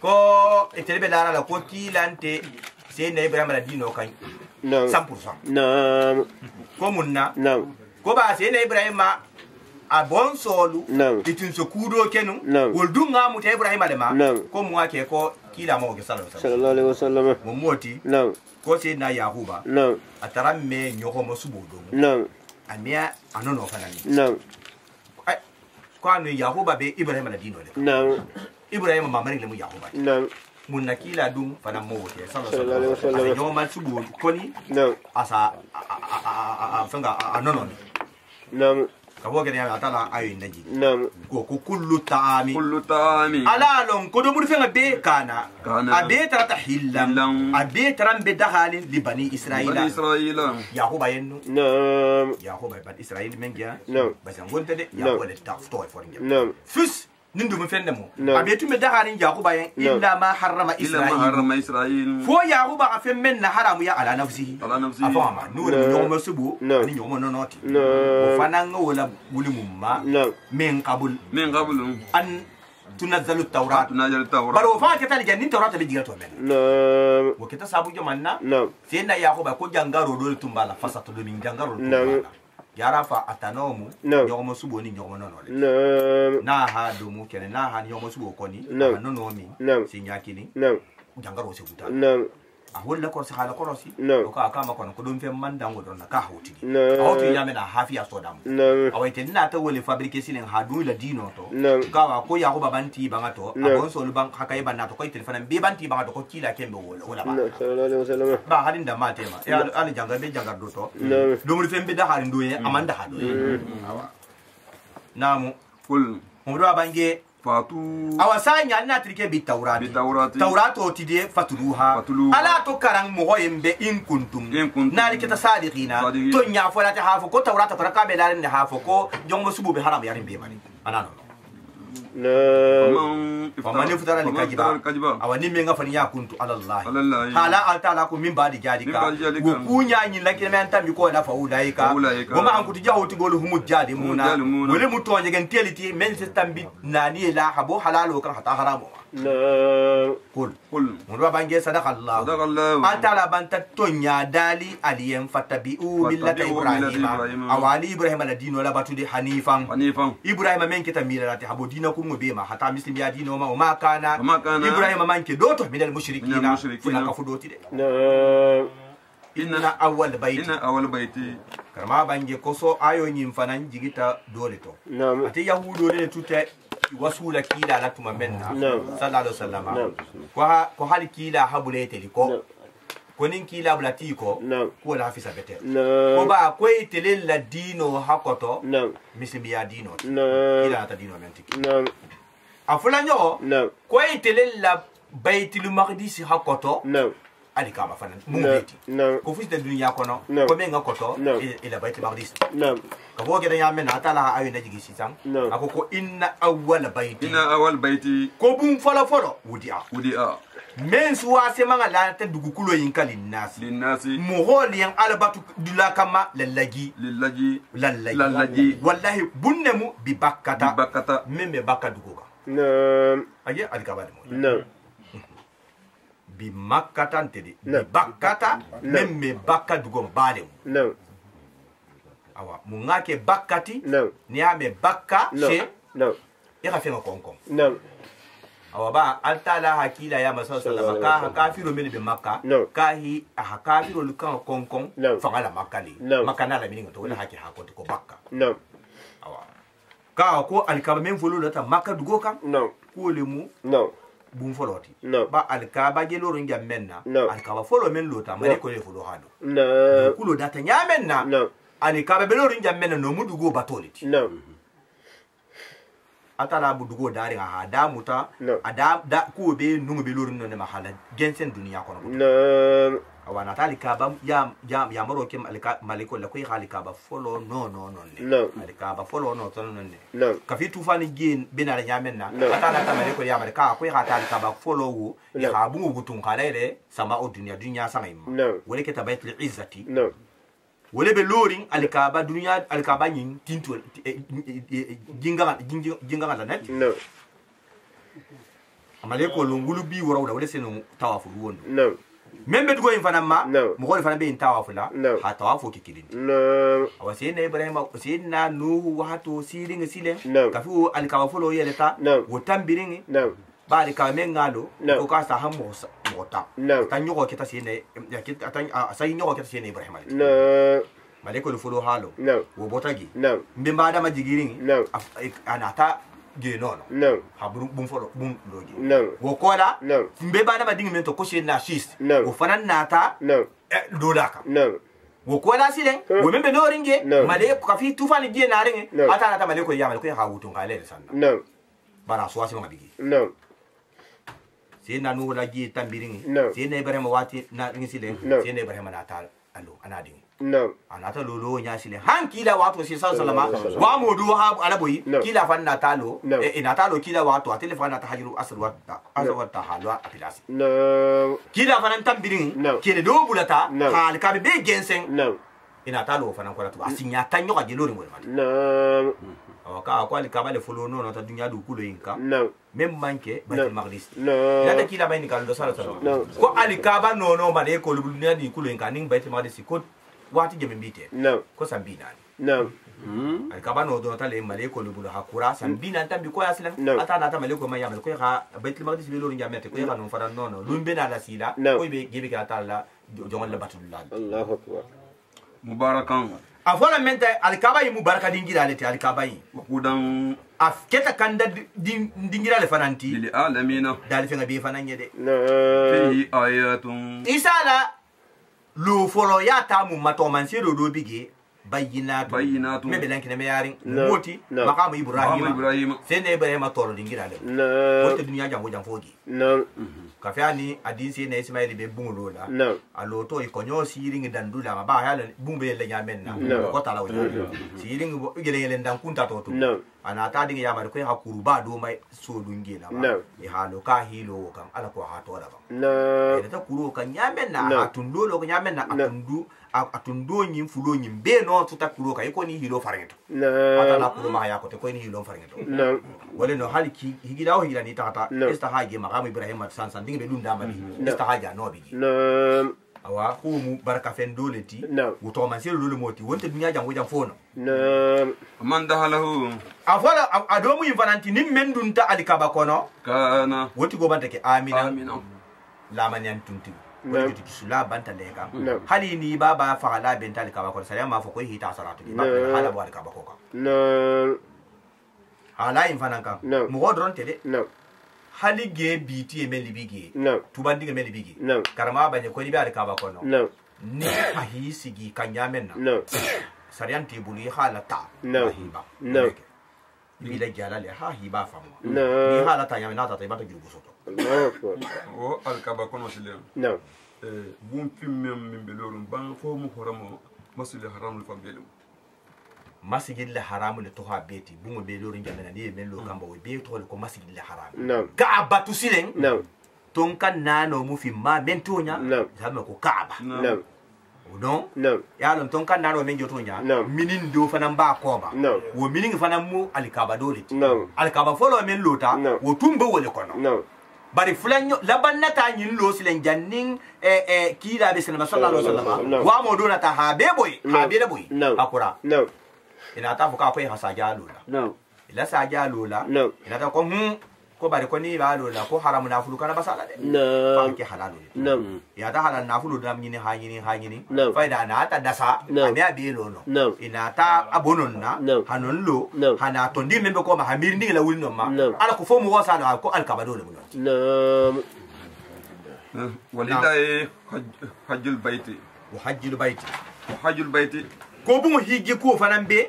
ko itelebe lara la ko kilante se na ibrahim la dino kan 100%. Ko munna. Ko ba se na Ibrahim a bon solu. Itin so kudo kenu. Wol dunga mu te Ibrahim de ma. Ko mu ake ko kila mo ke sallallahu alaihi wasallam. Mo moti. Ko se na Yahuba. Atara me nyoko mo subodo. Amia anono kanani. Ko anu Yahuba be Ibrahim la dino le. Ibrahim ma mari le mu Yahuba. Munna kila dum fana mowote sallallahu alaihi wasallam yo man subu koni asa fanga anono ka bo gene atala ayo ndaji ko kullu ta'ami ala lon ko do mur fenga be kana abe tarata hillam abe taram be dahalin li bani israila yahuba yenno yahuba ban israila mengia basan gonte de yahuba de tafto for ngem fus nindu mu fende mo abetu me daharin yaquba yen illa ma harrama israil fo yaquba afen men na haramu ya ala nafsihi afama nuru nyomo subu ni nyomo nonoti o fananga wala wuli mumma min qabul an tunazzalu tawrat baro fa ka tali jannin tawrat be jigato men wo kita sabu jamanna senda yaquba ko jangaro do tumbala fasato do min jangaro Yarafa atanomu nyomo subo ni nyomo nono na ha do mu kene na ha nyomo subo koni nono mi sinyakini jangaro se buta a holla ko sa hala korosi o ka kama kono ko dum fe mandango don na ka hoti hoti ya mena hafi asodam awete na ta wole fabrique silen ha du la dino to ka wa ko ya ko babanti bangato abon so lu bang hakai banato ko telefona be banti bangato ko kila kembe wala ba sallallahu alaihi wasallam ba halin da matema ya ali jangar be jangar do to do mu fembe da halin do ye amanda hado awa namu kul mo do bange fatu awasanya na trike bi taurati taurato tidie fatuluha ala to karang mo hoyembe in kuntum na riketa sadiqina to nya fola ta hafo ko taurata to rakabe dalin ne hafo ko jongo subu be haram yarin be mani anano faman iftara likajiba awani menga fani ya kuntu ala allah hala altala ko min badi jadika wo kunya nyi lakina men tambi ko da faulaika goma an kutu jawti golu humud jadi muna wole mutonje gen teliti men se tambi nani la habo halalo kan hata haramo kul mun ba bange sadaqa allah altala banta tonya dali aliyen fatabi'u millata ibrahima awali ibrahima la dino la batude hanifan ibrahima men kita mirati habo dina ko mo be ma hata muslim ya dino ma kana ibrahima man ke doto minal mushrikina fula ka fudoti de inna awwal baiti kama bange koso ayo nyim fanan jigita dole to ati yahudo ne tuta wasula kila la tuma menna sallallahu alaihi wasallam ko hali kila habulete liko ko nin kila bulati ko ko la hafisa bete ko ba ko itele la dino hakoto misimi ya dino kila ta dino mentiki afula nyo ko itele la baitul maqdis hakoto ali kama fanan mumeti ko fuste dunya kono ko menga koto ila baitul maqdis ka bo geda yamen atala ayu na jigi sitam ako ko inna awwal baiti ko bum folo wudia men suwa se manga la ta dugu kulo yin kalin nasi mo holi yan albatu dula kama lallagi wallahi bunnemu bi bakkata memme bakka dugu ka aje ali kabale mo bi makkata ntedi bi bakkata memme bakka dugu bale awa mungake bakkati ni ame bakka she ira fenga konkon awa ba altala hakila ya masa sallama ka kafiru min bi makka kahi kafiru lukan konkon fangala makali makana la mininga to wala haki hakon ko bakka awa ka ko alkaba men fulu lata makka dugo kan ko lemu bum foloti ba alkaba geloro ngam menna alkaba folo men lota mari ko le fulu hado kulo data nyamenna alkaba beloro ngam menna no mudugo batoliti atala budugo dari ha da muta ada da ko be nungu be lorin no ne mahala gensen duniya kono awana tali kaba ya maro kem alika maliko la ko khali kaba folo no alika ba folo no ton ne ka fi tufani gen benara nyamenna atala ta maliko ya marika ko ha tali kaba folo wo ya bungu gutun khalele sama o duniya sama imma wala ke tabaitul izzati wole be loring alikaba dunya alikaba nyin tinto jinga la net amale ko lungulu bi wora wole seno tawafu wondo membe dugo infana ma mo ko infana be tawafu la ha tawafu kikilin awase ne ibrahima sidna nu wato siling silen kafu alikaba folo yeleta wo tambiringi ba de ka mengalo ko ka sa hammo mota tan nyoko kita sine ya kita tan sai nyoko kita sine ibrahim ali male ko folo halo wo botagi mbimba da majigirin anata ge nono habru bum folo bum logi wo kola mbeba da madingi mento ko sine na shist wo fanan nata dolaka wo kola silen wo membe no ringe male ko kafi tufani ge na ringe ata nata male ko ya male ko ha wutu ngale sanna bara so wasi mabigi sina nu la gi tambiringi sina ibrahim wati na ngisile sina ibrahim na tal alo anadi anata lolo nya sile hankila watu si sallama wa modu ha alaboyi kila fanna talo ina talo kila watu atele fanna tahajiru aswa ta halwa apilasi kila fanna tambiringi kele do bulata hal ka be gensen ina talo fanna ko ratu asinya tanyo ga jelori ngol man awaka ko ali kabale folo no ta dunya du kulo yinka même manke baitul maqdis nata kila bayni kan do sala ko ali kaba no ma de ko dunya di kulo yinka ning baitul maqdis ko wati jeme mbite ko sambina نعم الكعبة نو دون تالي ملك ولا بلو هكورا سنبين أنت بيكون أصلا أتا ناتا ملك وما يعمل كوي خا بيت المقدس بيلو رنجامته كوي خا نفران نو لون بين على سيلا كوي بيجيب كاتا لا جوان لباتو الله أكبر مباركان أفضل من ده الكعبة يمبارك دينجي على الكعبة وقدام أفكتا كندا دينجي على فنانتي للعالمين دال فينا بيفنان يدي فيه آيات إسالا لو فولو يا تامو ما تومانسي لو بيجي بينات مي بلانك نميارين موتي مقام إبراهيم سين إبراهيم تورو دينجي على وقت الدنيا جامو جام فوجي كافياني أدينسي نسمايل بيبون لولا ألو تو يكونيو سيرين داندولا ما باهي بوم بيل لجامنا كوتا لاو سيرين يجلين دان كونتا توتو أنا تادين يا ماركوي هكوربا دو ما سودونجي لا يهالو كاهيلو كم على كوا هاتولا كم إذا تكورو كنيامنا أتندو لو كنيامنا أتندو atundo nyim fulo nyim be no tuta kuro ka iko ni hilo farengeto ata na kuro ma ya ko te ko ni hilo farengeto wala no hali ki higida o higida ni tata esta haje makamu ibrahim san dinga be dunda mali esta haja no bi awa ko mu baraka fen doleti wuto man sel lolu moti wonte dunya jango jam fono man dahalahu afala adomu infananti nim mendunta alikaba kono kana woti go bantake amina la manyan tunti wani jiki sula banta lega hali ni baba fagala benta alikaba kono sare ma foko hita salatu ni ba hala bo alikaba koka ala infananka mu godron tele hali ge biti e meli bigi tubandi ge meli bigi karama banye ko ni be alikaba kono ni ahi sigi kanyamenna sarian tibuli halata hiba bila jala le ha hiba famu ni halata yamena ta ibata girugo soto o alkaba kono sile bum fimem min belorum ban fo mu horamo masjid haramul fambelu masjid le haramu le toha beti bum belorum jamena ni melo kamba we be to ko masjid le haram kaaba tu silen ton kan nano mu fi ma mentonya zama ko kaaba non ya lon ton kan nano men jotonya minin do fana ba koba wo minin fana mu alkaba dole alkaba folo men lota wo tumba wole kono bari fulanyo labannata nyin lo silen jannin kila be sallallahu alaihi wasallam wa modona ta habe boy akura ina ta fuka kai hasaja lola ila saja lola ina ta ko ko bari ko ni ba lola ko haramu na fulu kana basala de fa ke halalu ya ta halal na fulu dam nyini hanyini faida na ta dasa ne abi lono ina ta abonon na hanon lo hana tondi membe ko ma hamir ndi la wulno ma ala ko fomu wasala ko alkabado le ولله حج البيت وحج البيت كوبو هيجي كو فنامبي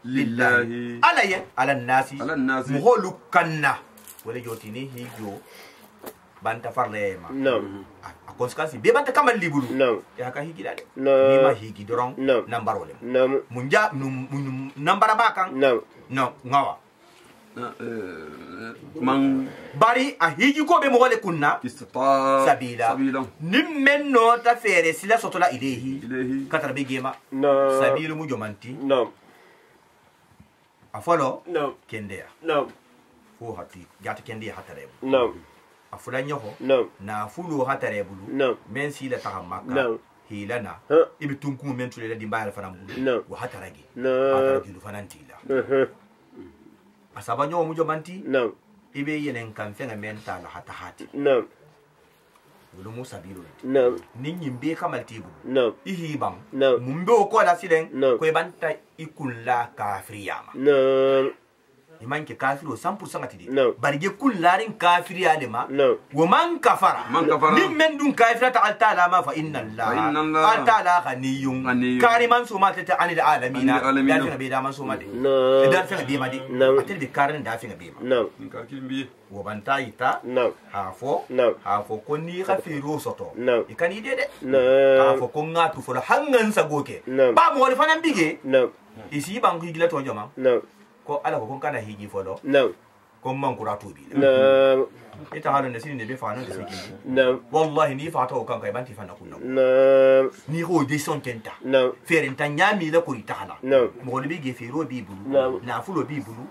لله على الناس مهولو كنا ولا جوتيني هيجو بانتا فرليما كونسكانسي بي بانتا كمال ليبولو يا كا هيجي دال ني ما هيجي درون نمبر ولا منجا نمبر باكان ngawa man bari a hiji ko be mo wale kunna sabila nimmen no ta fere sila sotola ilehi katarbe gema sabilu mu jomanti afolo kendea fo hati jata kendea hatarebu afula nyoho na fulu hatarebu men sila tahamaka hilana ibi tunku men tule di mbala fanambu wa hataragi lu fanantila asaba nyo mu jomanti ibe yenen kan fenga menta la hatahati wulu musa biro ninyi mbe kamal tibu ihi bang mumbe ko la silen ko banta ikulla kafriyama imanke kafiru 100% atidi barige kullarin kafiri alima wa man kafara min men dun kafira ta ta'ala ma fa inna allah ta'ala ghaniyun kariman sumata ta anil alamin da fi be da man sumade da fi be madi atil bi karin da fi be ma wa banta ita hafo ko ni kafiru soto ikani dede hafo ko ngatu fo hangan sagoke ba mo wal fanan bige isi bang higila to jama ko ala ko kana hiji folo ko man kura tubi ita halin da sinin da be fanu da sike wallahi ni fata ko kan kai banti fana kunno ni ko de son tenta ferin tan nyami la ko ita hala mo be ge fero bi bulu na fulo bi bulu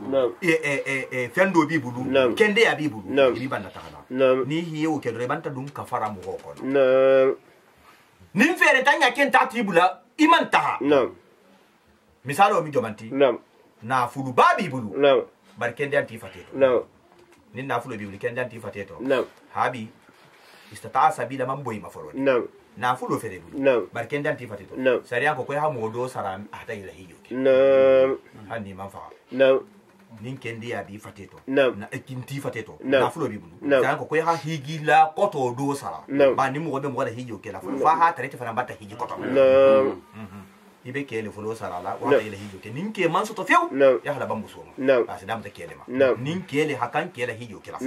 fendo bi bulu kende ya bi bulu bi banda ta hala ni hiyo ke rebanta dum kafara mo ko nin ferin tan ya ken ta tibula iman ta misalo mi jomanti na fulu babi bulu bar kende anti fateto nin na fulu bibulu kende anti fateto habi istata sabila mamboy maforoni na fulu fere bulu bar kende anti fateto sariya ko ha modo sara ata ila hiyo hani manfa nin kende ya bi fateto na ekinti fateto na fulu bibulu sariya ko ha higila koto do sara ba ni mo be mo da hiyo kela fa ha tare ta fana bata higi koto ibe kele folo sarala wa ile hijo ke ninke man soto few ya hala bambu so asi dam ta kele ma ninkele hakan kele hijo kela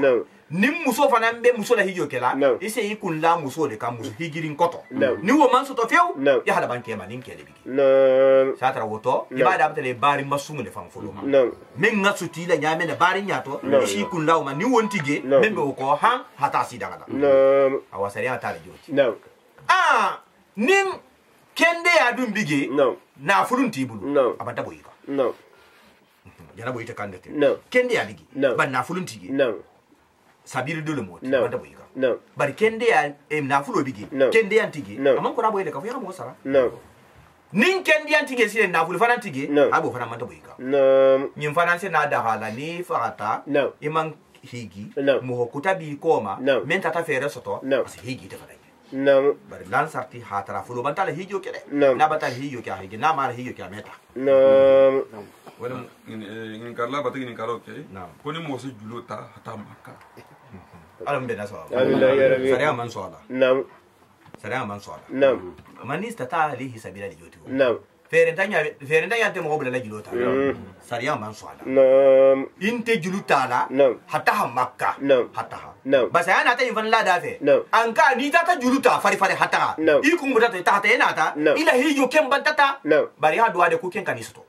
nim muso fana mbe muso la hijo kela ise yikun la muso de kam muso higirin koto ni wo man soto few ya hala ban kema ninkele bigi satra woto ibada abtele bari masumu le fam folo ma men ngasuti la nyame na bari nyato isi kun la ma ni wontige membe ko ha hata si daga awasari ata le joti nin kende ya dum bige na fulun tibulu abanta boyika jana boyita kandete kende ya bige ban na fulun tige sabiri dole mot abanta boyika bar kende ya na fulo bige kende ya tige amman ko na boyele ka fu ya mo sara nin kende ya tige sile na fulu fana tige abo fana manta boyika nyim fana se na da hala ni fata iman higi mo hokuta bi koma men tata fere soto as higi te fata bari lan sarti hatara fulo bantala hijo kede na batala hijo kya higi na mala hijo kya meta wala in karla batigi ni karoke koni mo se julota hata makka alam be na so sariya man so sariya man so manista ta alihi sabila di jotu ferentanya te mo bla la julota sariya man so inte juluta la hata makka hata basa yana ta infan la dafe anka ni ta juluta fari hata iku muta ta ta yana ta ila hiyo ken bantata bari ha duwa de ku ken kanisto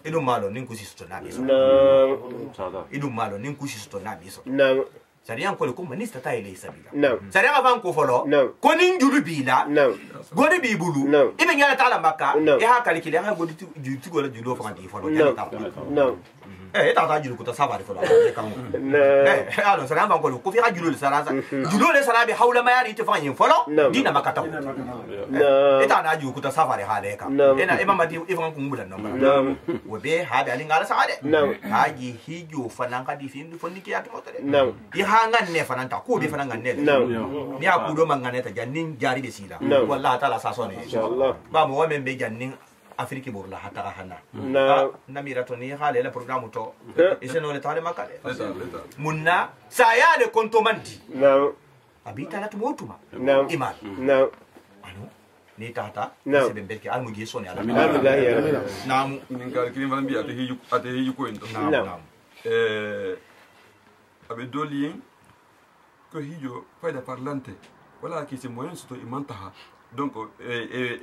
idu malo nin kusisto na biso idu malo nin kusisto na biso sariya ko ko manista ta ile sabila sariya van ko folo ko nin julu bila godi bi bulu ibe nyala ta la makka e ha kalikile ha godi jutu gola julo fa di folo ta julu ko ta safari folo kan alo sariya van ko fi ha julu le sara julo le sara bi hawla ma yari te fa yin folo dina makata ta na julu ko ta safari ha le ka ena e mama di e van ko ngula no wo be ha be ali ngala sa de ha ji hijo fa nan ka di fi fonni ki ya to tare ngan ne fananta ko be fananga ne ni akudo mangane ta jannin jari be sila wallahi taala sa sone inshallah ba mo wamen be jannin afriki burla hata hana na mirato ni hale la programme to iseno le tale makale munna saya le kontomandi abita la tumotuma iman anu ni tata se be berke almu gi sone ala nam ngal kirim van bi ate hiju ko ento abe dolien ko hijo fayda parlante wala ki se moyen soto imantaha donc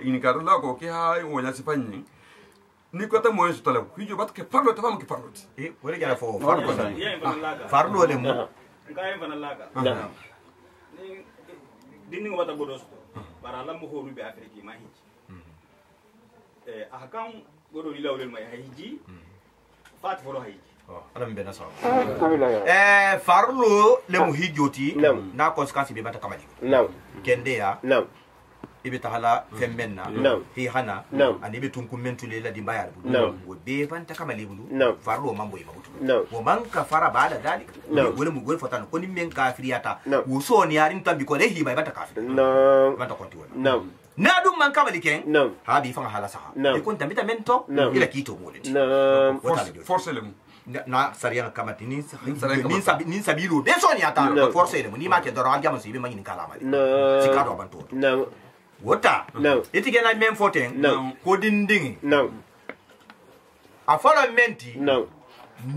in karola ko ki ha wona sifanni ni ko ta moyen soto la hijo bat ke parlo ta fam ke parlo wala jara fo farlo le mo ngayen fana laga ni dinni ko bata bodo soto para lam mo horu be afriki ma hiji ahkam godo lawlel ma hiji fat folo hiji alam bena sa farlo le mu hijoti na konsequence be bata kamali kende ya ibe tahala fembenna hi hana ani be tun kumentu le la di bayar bu wo be banta kamali bulu farlo mambo yi mabutu wo man ka fara bala dalik wala mu gol fatan ko ni men kafiriyata wo so ni yarin tambi ko le hi bay bata kafir bata konti wala na dum man kamali ken ha bi fa hala saha e kon tambi ta mento ila kito mo le force le na sariya kamati ni sabilo be so ni ata force le ni ma ke doro aljama si be mangini kala mali sikado bantu wota itige na men foten ko dindingi a fala menti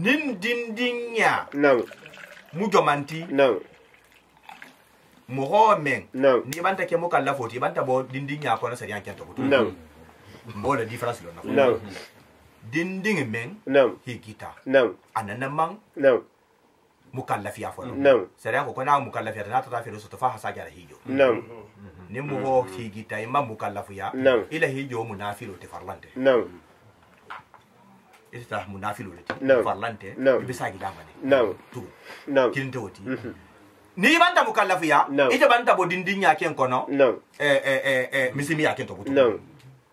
nin dindinya mu jomanti mu ho men ni banta ke mo kala foti banta bo dindinya ko na sariya kento butu mo le difference lo na dinding men higita anana man mukallafiya fo sere ko na mukallafiya na ta fere so to fa hasa gara hijo ni mu ho higita imam mukallafiya ila hijo munafilu te farlante ita munafilu te farlante bisa gidamane tu kilinte woti ni banta mukallafiya ita banta bo dindinya ken kono misimi ya ken to butu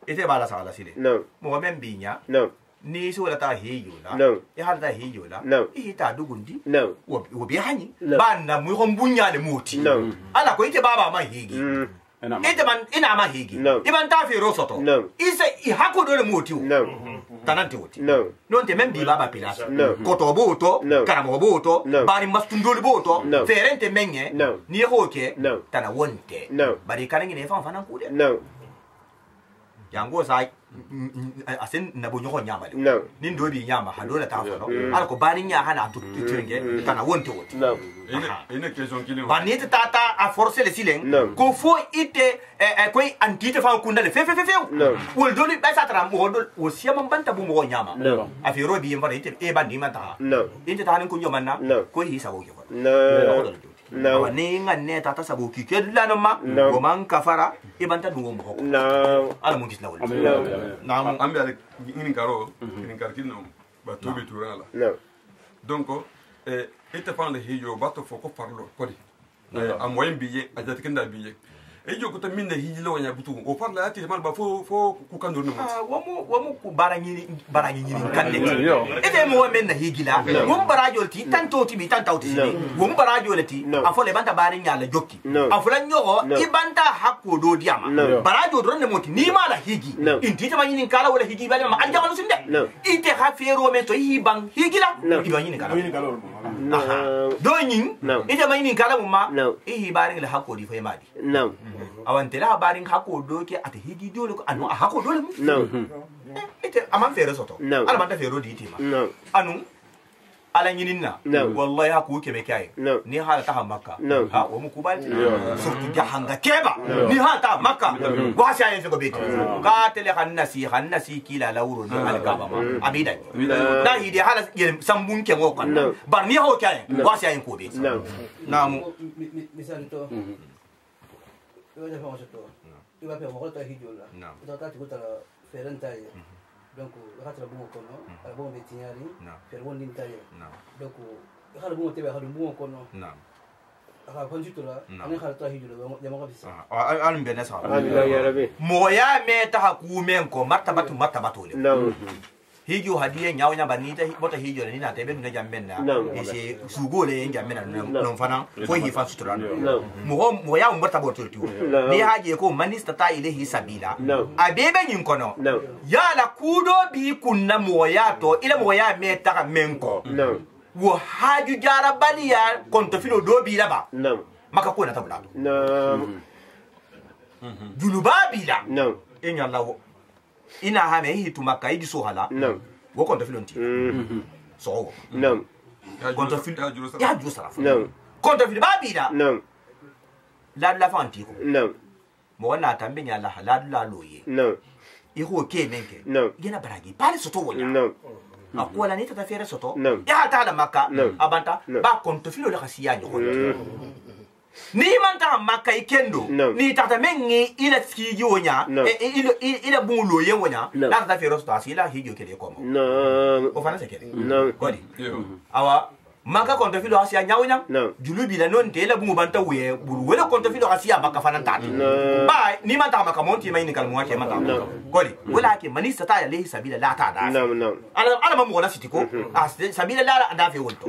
ite bala sala sile no mo men binya no ni so la ta hiyo la no ya hal ta hiyo la no ita dugundi no wo bi hani ba na mu hon bunya le moti no ala ko ite baba ma higi ite man ina ma higi iban ta fi rosoto ise I hako do le moti no tanante woti no non te men bi baba pilas no koto boto no karamo boto no bari mastundoli boto no ferente menye no ni hoke no tana wonte no bari kanengi ne fa fanan kude no yango sai asen na bo nyoko nyama le no nin do bi nyama hado la ta fa no ala ko bani nya hana tu tenge tana wonte woti no ene question kile bani tata a forcer le silen no ko fo ite ko antite fa kunda le fe no wol do li ba sa tra mo do o sia man banta bu mo nyama no a fi ro bi yamba ite e bandi man ta no ite ta hanin kun yo manna no ko hi sa bo yo no no ni nganne tata sabu ki kedla no ma ko man kafara e banta du mo no ala mun kisla wol na ambe ale ngin karo ngin karkino ba tobi turala no donc ite pande hijo bato foko parlo kodi a moyen biye a jati kenda biye e jo ko to minne hijilo wanya butu o parla ati mal ba fo ku kan dorno wamu ku baranyini kande ite mo men na higila wum barajo ti tanto ti bi tanto ti wum barajo ti afole banta barinya la jokki afula nyogo ibanta hakko do diama barajo do ne moti ni mala higi inti ta manyini kala wala higi bale ma anja wala sinde ite ha fero men to hibang higila ibanyini kala do nyin ite manyini kala mumma ihi baring la hakko di fa yamadi awante la baring hakko do ke ate higi dole ko anu hakko dole mu ite aman fere soto ala man ta fero di tima anu ala nyininna wallahi hakku ke be kai ni hala ta makka ha o mu kubal surtu jahanga keba ni ha ta makka wa sha yin ko beti ka tele hannasi kila lawro ni alkaba ma abida da hidi hala sambun ke ngo kan bar ni ho kai wa sha yin ko beti namu misal to iba fa moto iba pe mo ko ta hijola to ta ti ko ta ferenta ye donc ratla bu ko no ala bo be tinyari fer won din taye donc hala bu tebe hala bu ko no aka konjitola ani hala ta hijola de mo ko bisa al mbena sa ya rabbi moya me ta hakumen ko martabatu le hijo hadiye nyawnya banita bota hijo ni na tebe na jammenna ese sugole jammenna non fana fo hi fa sutura mo ya mbota boto tu ni haje ko manista ta ilahi sabila abebe nyin kono ya la kudo bi kunna mo ya to ile mo ya meta menko wo haju jara baliya konto filo do bi laba maka ko na tabula junuba bila enya lawo ina ha me hitu maka idi so hala wo konto filonti so konto fil ya ju sara konto fil babida la fanti ko mo wana tambe nya la halal la loye i ho ke menke gena baragi pale soto wonya akola ni tata fere soto ya ta la maka abanta ba konto filo la khasiya nyo ni manta maka ikendo ni tata mengi ila fiji wonya ila bungulo yen wonya la tata fero sto asila hijo kele komo o fana se kele kodi awa maka konto filo asia nyawnya julubi la non tela bungu banta we buru wala konto filo asia maka fana tati ba ni manta maka monti mai ni kalmu wake mata kodi wala ke manista ta lehi sabila la ta da ala mamu wala sitiko sabila la da fe wonto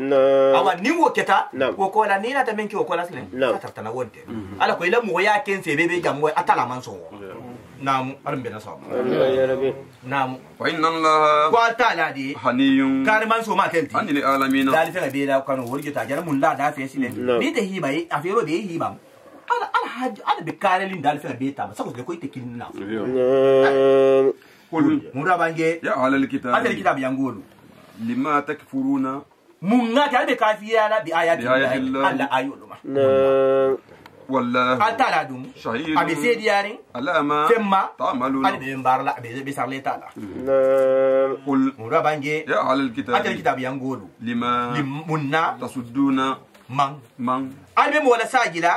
awa ni wo keta wo ko la ni na ta menki wo ko la sile ta tana wonte ala ko ila mu ya ken se bebe jammo atala man so nam arbe na so ya rabbi nam fa inna allaha wa ta'ala di haniyun kar man so ma kelti anil alamin dal fe be da kanu wurge ta jara mun la da fe sile ni da hi bai afero be hi bam ala haj ala be karelin dal fe be ta sako ko ite kin na qul mura bange ya alal kitab yangolu lima takfuruna mun na ta be kafiya la bi ayati Allah ayulu ma والله atala dum abi se diaring alama femma ta'maluna ali be barla be sarle tala qul mura bange ya alal kitab yangolu limunna tasudduna man albe mo wala sajila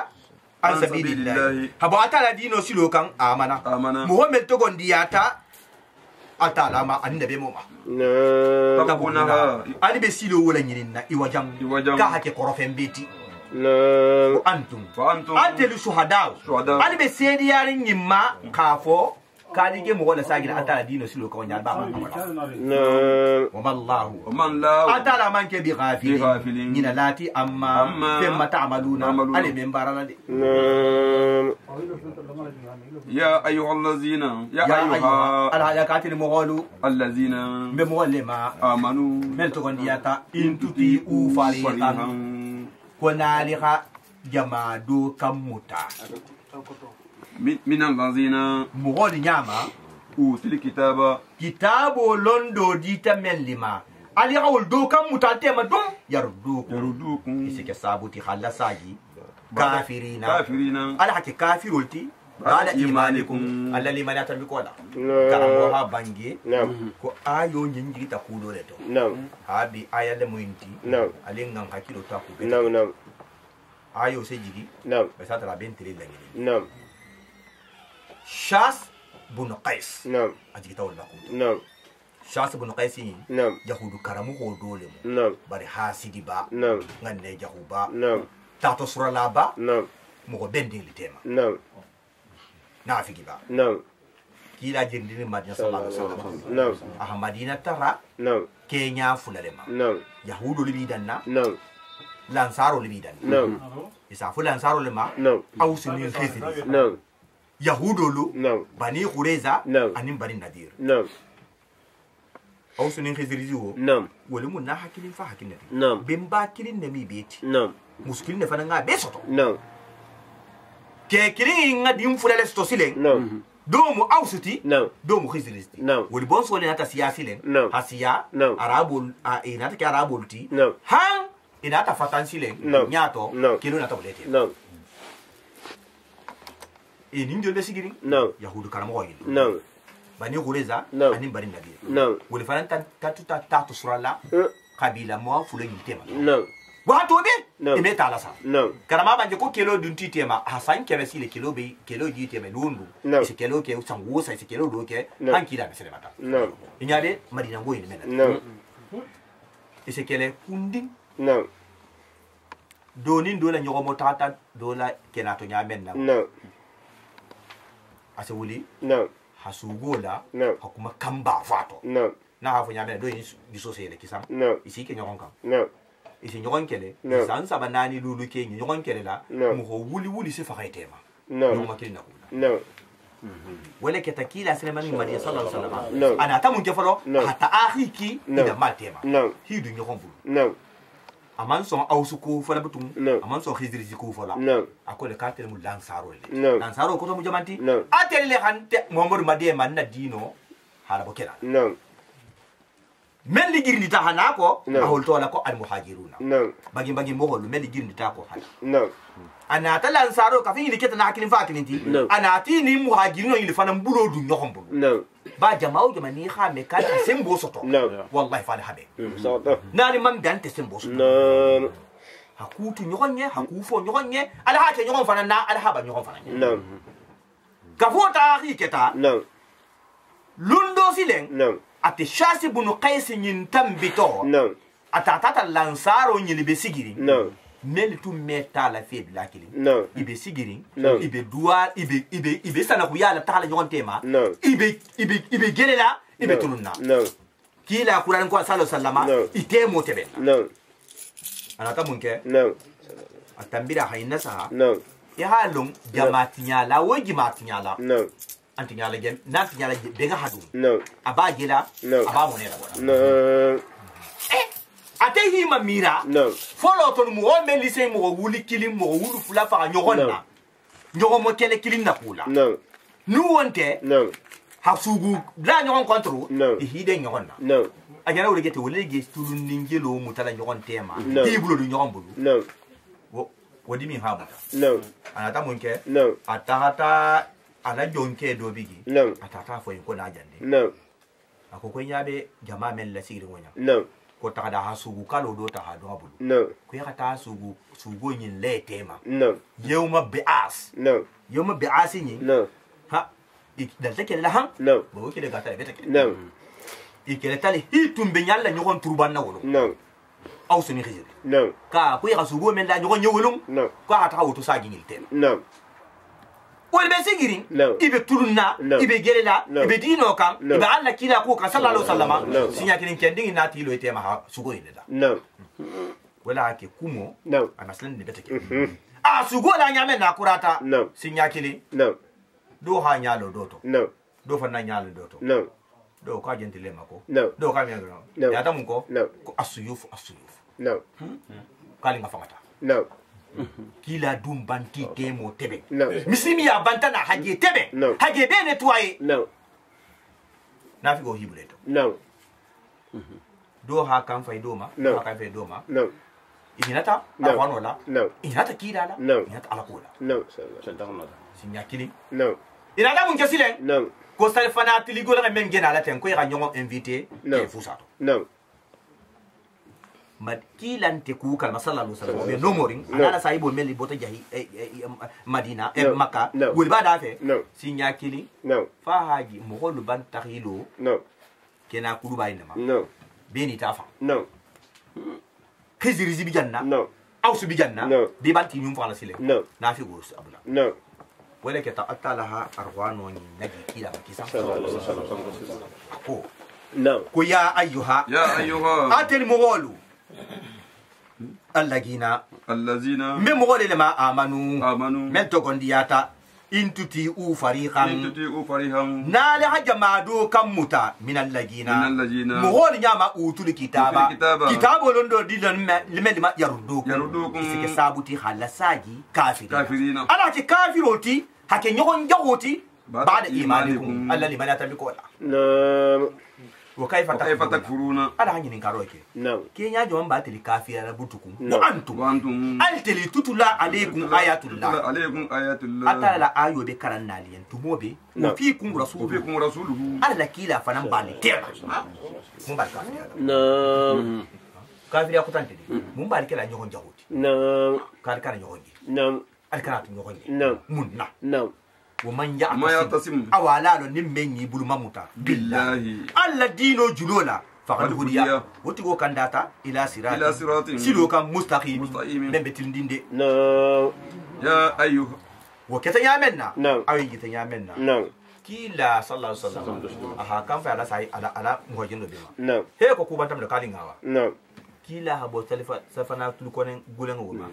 an sabilillah habo atala dino silo kan amana muhammad to gondiyata atala ma annabe mo ma tabuna ali be silo wala nyininna iwajam ka hake korofen beti antum antelu shuhada ali be sedi yarin nyimma kafo kali ke mo wala sagina atala dino silo ko nyal ba ma wa mallahu atala man ke bi ghafilin ina lati amma thumma ta'maluna ali min barana de ya ayyuhallazina ya ayyuha ala yakatil mughulu allazina be mullima amanu mel to gondiyata intuti u fariqan konalika jamado kamuta من الذين مغول نعمة أوتوا الكتاب كتاب لندو ديتا ملما علي أول دو كم متالتما دون يردوكم إسكي سابوتي خلا ساجي كافرين على حكي كافر ولتي على إيمانكم على الإيمان يتبقونا كرموها بانجي كو آيو نجي تقولو لتو هابي آيا لموينتي علي نغم حكيلو تاكو آيو سيجي بس هذا رابين تريد لنجي شاس بن قيس نعم أجي تقول لكم نعم شاس بن قيس نعم يهود كرمو هودولم نعم بري حاسدي با نعم غني جهوبا نعم تاتو سورا لابا نعم مو بندين لتيما نعم نافي با نعم كيلا جندين مدينة صلى الله عليه وسلم نعم مدينة ترى نعم كينيا فلالما نعم يهود لبيدنا نعم لانسارو لبيدنا نعم يسافو لانسارو لما نعم أو سنين خزري نعم يهودولو نعم بني قريزة نعم أنين بني نذير نعم أو سنين خزريزو نعم ولمو نا حكيلين فا حكيلين نعم بمبا كيلين نمي بيتي نعم مسكيلين فانا بيسوتو نعم كي كيلين nga dim fulale sto silen نعم دومو أوسطي نعم دومو خزريزتي نعم ولبون سولي ناتا سياسيلين نعم هسيا نعم أرابول ناتا كي أرابولتي نعم هان inata fatansilen nyato kilo nata bolete نعم e ninjo be sigiri نعم yahudu karamo yi نعم bani gureza نعم anin bari nabi نعم wol fanan tatuta tatu surala kabila mo fulo yitema نعم wato be نعم e meta alasa نعم karama banje ko kilo dun titema hasan kebe sile kilo be kilo yitema lundu نعم ise kilo ke sangusa ise kilo do ke نعم hankira be sele mata نعم inyade madina ngoyi mena نعم ise kele kundi نعم donin dola nyogo motata dola kenato nyamen na نعم ase wuli نعم hasugola نعم hakuma kamba fato نعم na hafu nyamen do diso sele kisam نعم isi ke nyogon kam نعم isi nyogon kele نعم san sabanani lulu ke nyogon kele la نعم mu ho wuli wuli se fakaitema نعم nyoma kele na kula نعم wala ke takila seleman madiya sallallahu alaihi wasallam نعم ana tamun ke falo نعم hatta akhiki نعم ida matema نعم hidu nyogon bulu نعم aman son awsuko fala butum نعم aman son khizri ko fala نعم akole katel mu lansaro le نعم lansaro ko to mu jamanti نعم atelle hante momor madiye man na dino hala bokela نعم men li girni ta hanako نعم ahol to la ko al muhajiruna نعم bagi bagi mo hol men li girni ta ko hala نعم ana ta lansaro ka fi ni keta na akilin fa akilinti نعم ana ti ni muhajiruna ni fana mbulo du nyokom bulu نعم ba jama'u jamani ha me kan sembo soto نعم wallahi fa habe صوت nani man gante sembo soto نعم hakutu nyogonye hakufo nyogonye ala ha ke nyogon fana na ala ha ba nyogon fana نعم gafota akhi keta نعم lundo silen نعم ate shasi bunu qaisi nyin tambito نعم atatata lansaro nyili be sigiri نعم mel tu meta la fe blakili نعم ibe sigiri نعم ibe duwa ibe sana ku yala tala nyon tema نعم ibe gelela ibe tulunna نعم kila quran ko sallallahu sallama ite motebe نعم anata munke نعم atambira hayna sa نعم ya halum jamatinyala wogi matinyala نعم antinyala gen nantinyala be ga hadu نعم aba gela نعم aba monela نعم ate hima mira نعم folo to mu o men lise mu wuli kilim mu wulu fula fa nyogonna nyogo mo kele kilim na kula نعم nu wonte نعم hasugu la nyogon kontro نعم hide nyogonna نعم ajana wole gete wole ge tulun ningelo mutala nyogon tema نعم tibulo du nyogon bulu نعم wodi mi habuta نعم anata munke نعم atahata ala jonke do bigi نعم atata fo ko na jande نعم akoko nyabe jama men la sigiri wonya نعم ko takada hasugu kalo do ta hadu bulu نعم ko yakata sugo nyin le tema نعم yawma bi'as نعم yawma bi'as nyi نعم ha dal take la han نعم bo ke daga ta beta ke نعم ikele tali hitum be nyalla nyogon turban na wolo نعم aw suni khijir نعم ka ko yaka sugo men la nyogon nyewolum نعم ko ata wuto sa ginyil tem نعم wol be sigiri ibe tulunna ibe gelela ibe dino kan ibe alla kila ko ka sallallahu alaihi wasallam sinya kilin kendingi na tilo ite ma sugo inde da wala ke kumo anaslan ne betake sugo la nyame na kurata sinya kili do ha nyalo doto do fa na nyalo doto do ka jentile mako do ka mi ngro ya tamu ko asuyuf kali ngafamata kila dum banti temo tebe misimi ya bantana haje tebe haje be netwaye na fi go hibuleto do ha kan fay doma ha kan fay doma inata awanola inata kidala inata alakola sinya kili inata mun kesilen ko sal fana tiligo la men gena la ten ko ya nyongo invité e fusato mad kilante ku kalma sallallahu alaihi wasallam be no moring ana saibo meli bota jahi Madina Makka wol bada fe sinya kili fa haji mo holu ban takhilo kena kulu bayna ma beni tafa khiziri zibi janna awsu bi janna bi banti nyum fa la sile na fi go abula wala ke ta'attalaha arwano ni nabi kila makisa ko ya ayyuha atel mogolu allazina memogole ma amanu men to gondiyata intuti u fariqan nale hajamadu kamuta min allazina mogol nyama utul kitaba kitabo londo dilan lima yarudukum sike sabuti khalasaji kafirina ala ti kafiroti hake nyogon jawoti ba'da imanikum alla liman yatabikola وكيف تكفرون على هني نكاروكي كي نيا جوان باتلي كافيا ربوتكم وانتم التلي تتلا عليكم ايات الله اتلا لا ايو بي كرنالين تموبي وفيكم رسوله على كيلا فنان بالي تيما مو بالك نعم كافيا كوتانتي مو بالك لا نيون جاوتي نعم كان نيون نعم الكرات نيون نعم نعم ومن يعتصم أولا نمني بلوماموتا بالله الذين جلولا فقد هدي وتقول كان داتا إلى صراط سلو كان مستقيم من بتلندين دي يا أيها وكتا يامنا أي كتا يامنا كلا صلى الله عليه وسلم أها كان في على ساي على مهاجين بما هي كوكوبان تمن كالين هوا كلا هبو سفنا تلقون غولن وما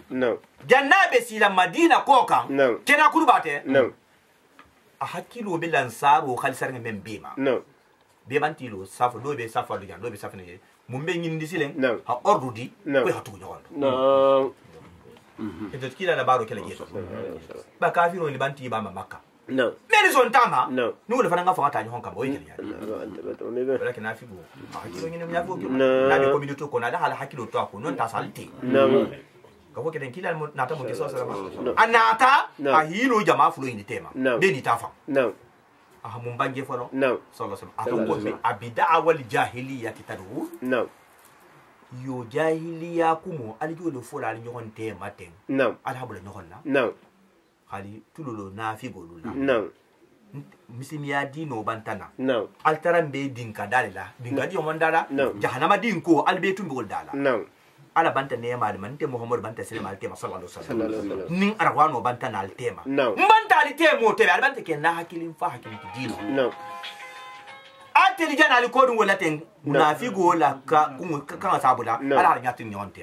جنة بسيلا مدينة كوكا كنا كلباته ahakilo be lansaro khalisar ngem bema be bantilo safo do be safo do jan do be safo ne mumbe ngindi silen ha ordu di ko hatu nyondo eto kila na baro kala yeso ba kafiro ni banti ba Makka meri son tama no le fananga fanga tanyo honka boy kala ya wala kana figo hakilo ngene mnyafo na be community ko na da hala hakilo to ko non ta salti kako keden kila nata mo keso sala anata ahilo jama fulo ni tema be ni tafa aha mumbange fono sallallahu alaihi wasallam ko be abida wal jahiliya kitadu yo jahiliya kumo alijo le fola ali nyon tema ten alhabula nyon na khali tulolo na fi golula misimiya dino bantana altaran be dinka dalila dinga di mondala jahannama dinko albetu ngol dala ala banta ne malman te Muhammad banta sallallahu alaihi wasallam nin arwano banta na altema banta altemo te banta ke na hakilin fa hakilin dino ateli jana ali kodun wala ten munafigo la ka kan sabula ala nyatin nyonte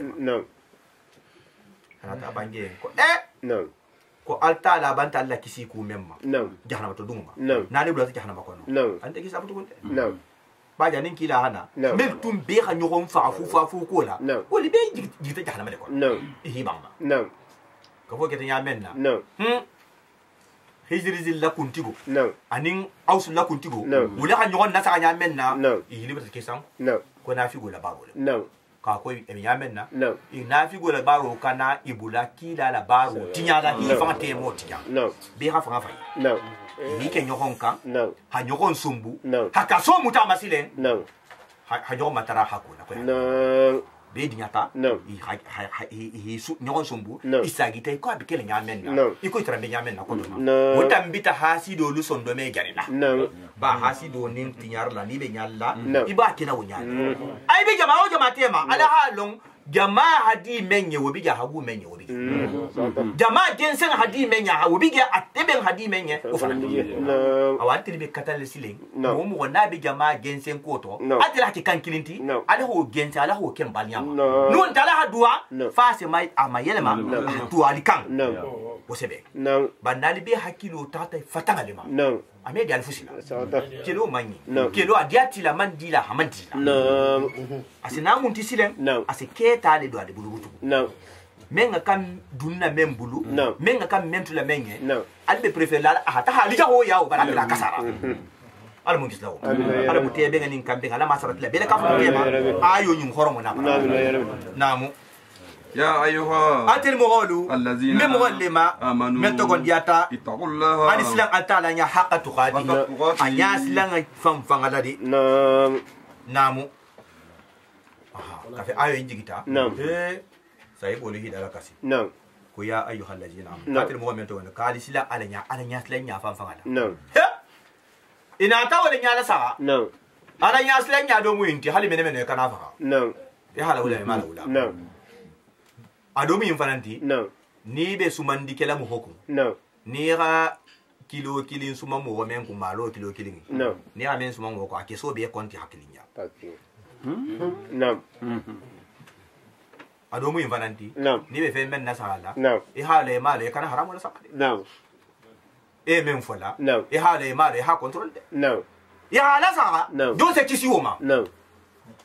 ana ta bange ko ko alta la banta alla kisi ku memma jahannama to dunga na le bula jahannama ko no ante kisa butu gonte ba janin kila hana mel tum be ha nyogon fa fu ko la woli be jita jahannama le ko ihi bamba ko fo kete nyamenna hijri zil la kuntigo anin aus la kuntigo wala ha nyogon nasa nyamenna ihi libata kesan ko na fi go la baro ka ko e nyamenna na fi go la baro kana ibula kila la baro tinya la hi fa te mo tinya be ha fa ni ke nyogon kan ha nyogon sumbu ha ka so muta masile ha nyogon matara hakuna ko be dinyata i su nyogon sumbu isagite ko abikele nyamenna iko itrambe nyamenna ko do wotambita hasido lu sondo me jarina ba hasido nin tinyar la ni be nyalla iba kina wonya ay be jama o jama tema ala halon jamaa hadi menye wobiga hagu menye wobiga jamaa gensen hadi menya wobiga ateben hadi menye ofana awati be katale silen mo mo na be jamaa gensen koto atira ki kankilinti ala ho gense ala ho kembaliam non dala hadua fase mai amayelema tu alikan osebe banali be hakilo tata fatangalema ame di alfusila kelo manyi kelo adiati la mandila hamandila asina munti silen asike le do ade bulubutu menga kam dunna membulu menga kam mentula menye albe prefer la hata halija ho yawo baraka kasara ala mun gislawo ala mutebe ngani kambe ngala masarat la bele kafu tema ayo nyum horomo na namu يا أيها أتل مغولو الذين آمنوا من تقول دياتا اتقوا الله أن سلام أتالا يا حق تقاتي أن يا سلام فم على نامو كافي آيو إنجي كتا سايب ولي هيدا لكاسي كويا أيها الذين آمنوا أتل مغولو من تقول كالي سلام على يا سلام يا فم على إن أتاوى لن يالا سارا على يا سلام يا دومو إنتي هالي من يكنافها يا هلا ولا ما لا adomi infananti ni be sumandi kela mu hoku ni ga kilo kilin suma mo men ku malo kilo kilin ni ga men suma mo ko akeso be konti hakilinya adomi infananti ni be fe men nasala e hale male kana haramu la sakade e men fola e hale male ha control de ya hala sa do se kisi woma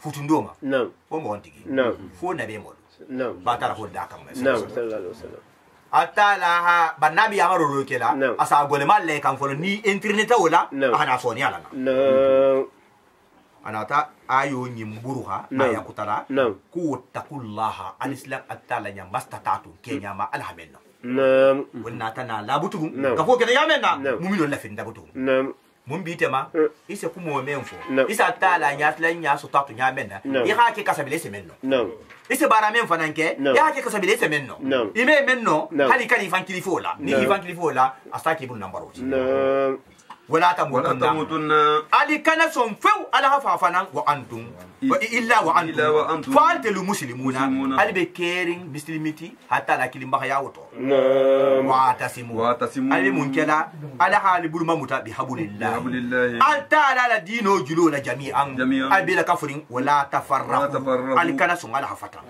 futundoma o mo ontigi fo na be mo batala ko dakam sallallahu alaihi wasallam atala ha banabi amaro lokela asa gole malle kan folo ni internet wala ana soni ala ana ta ayo nyimburuha aya kutala ku takullaha alislam atala nya mastatatu kenya ma alhamenna wonna tana labutu ka fo kenya yamenna mumino la fin dabutu mun bitema ise kumo menfo isa tala nya tla nya so tatu nya menna ya ha ke kasabile semenno ise bara men fananke ya ha ke kasabile semenno ime menno hali kali fan kilifola ni fan kilifola astaki bun nambaro wala tamutunna ali kana son few ala hafa fanan wa antum wa illa wa antum fa'altul muslimuna ali be caring muslimiti hatta la kilimba ya woto wa tasimu ali munkela ala hali bulma muta bi hablillah hatta la dino juluna jami'an abi la kafurin wala tafarraqu ali kana son ala hafata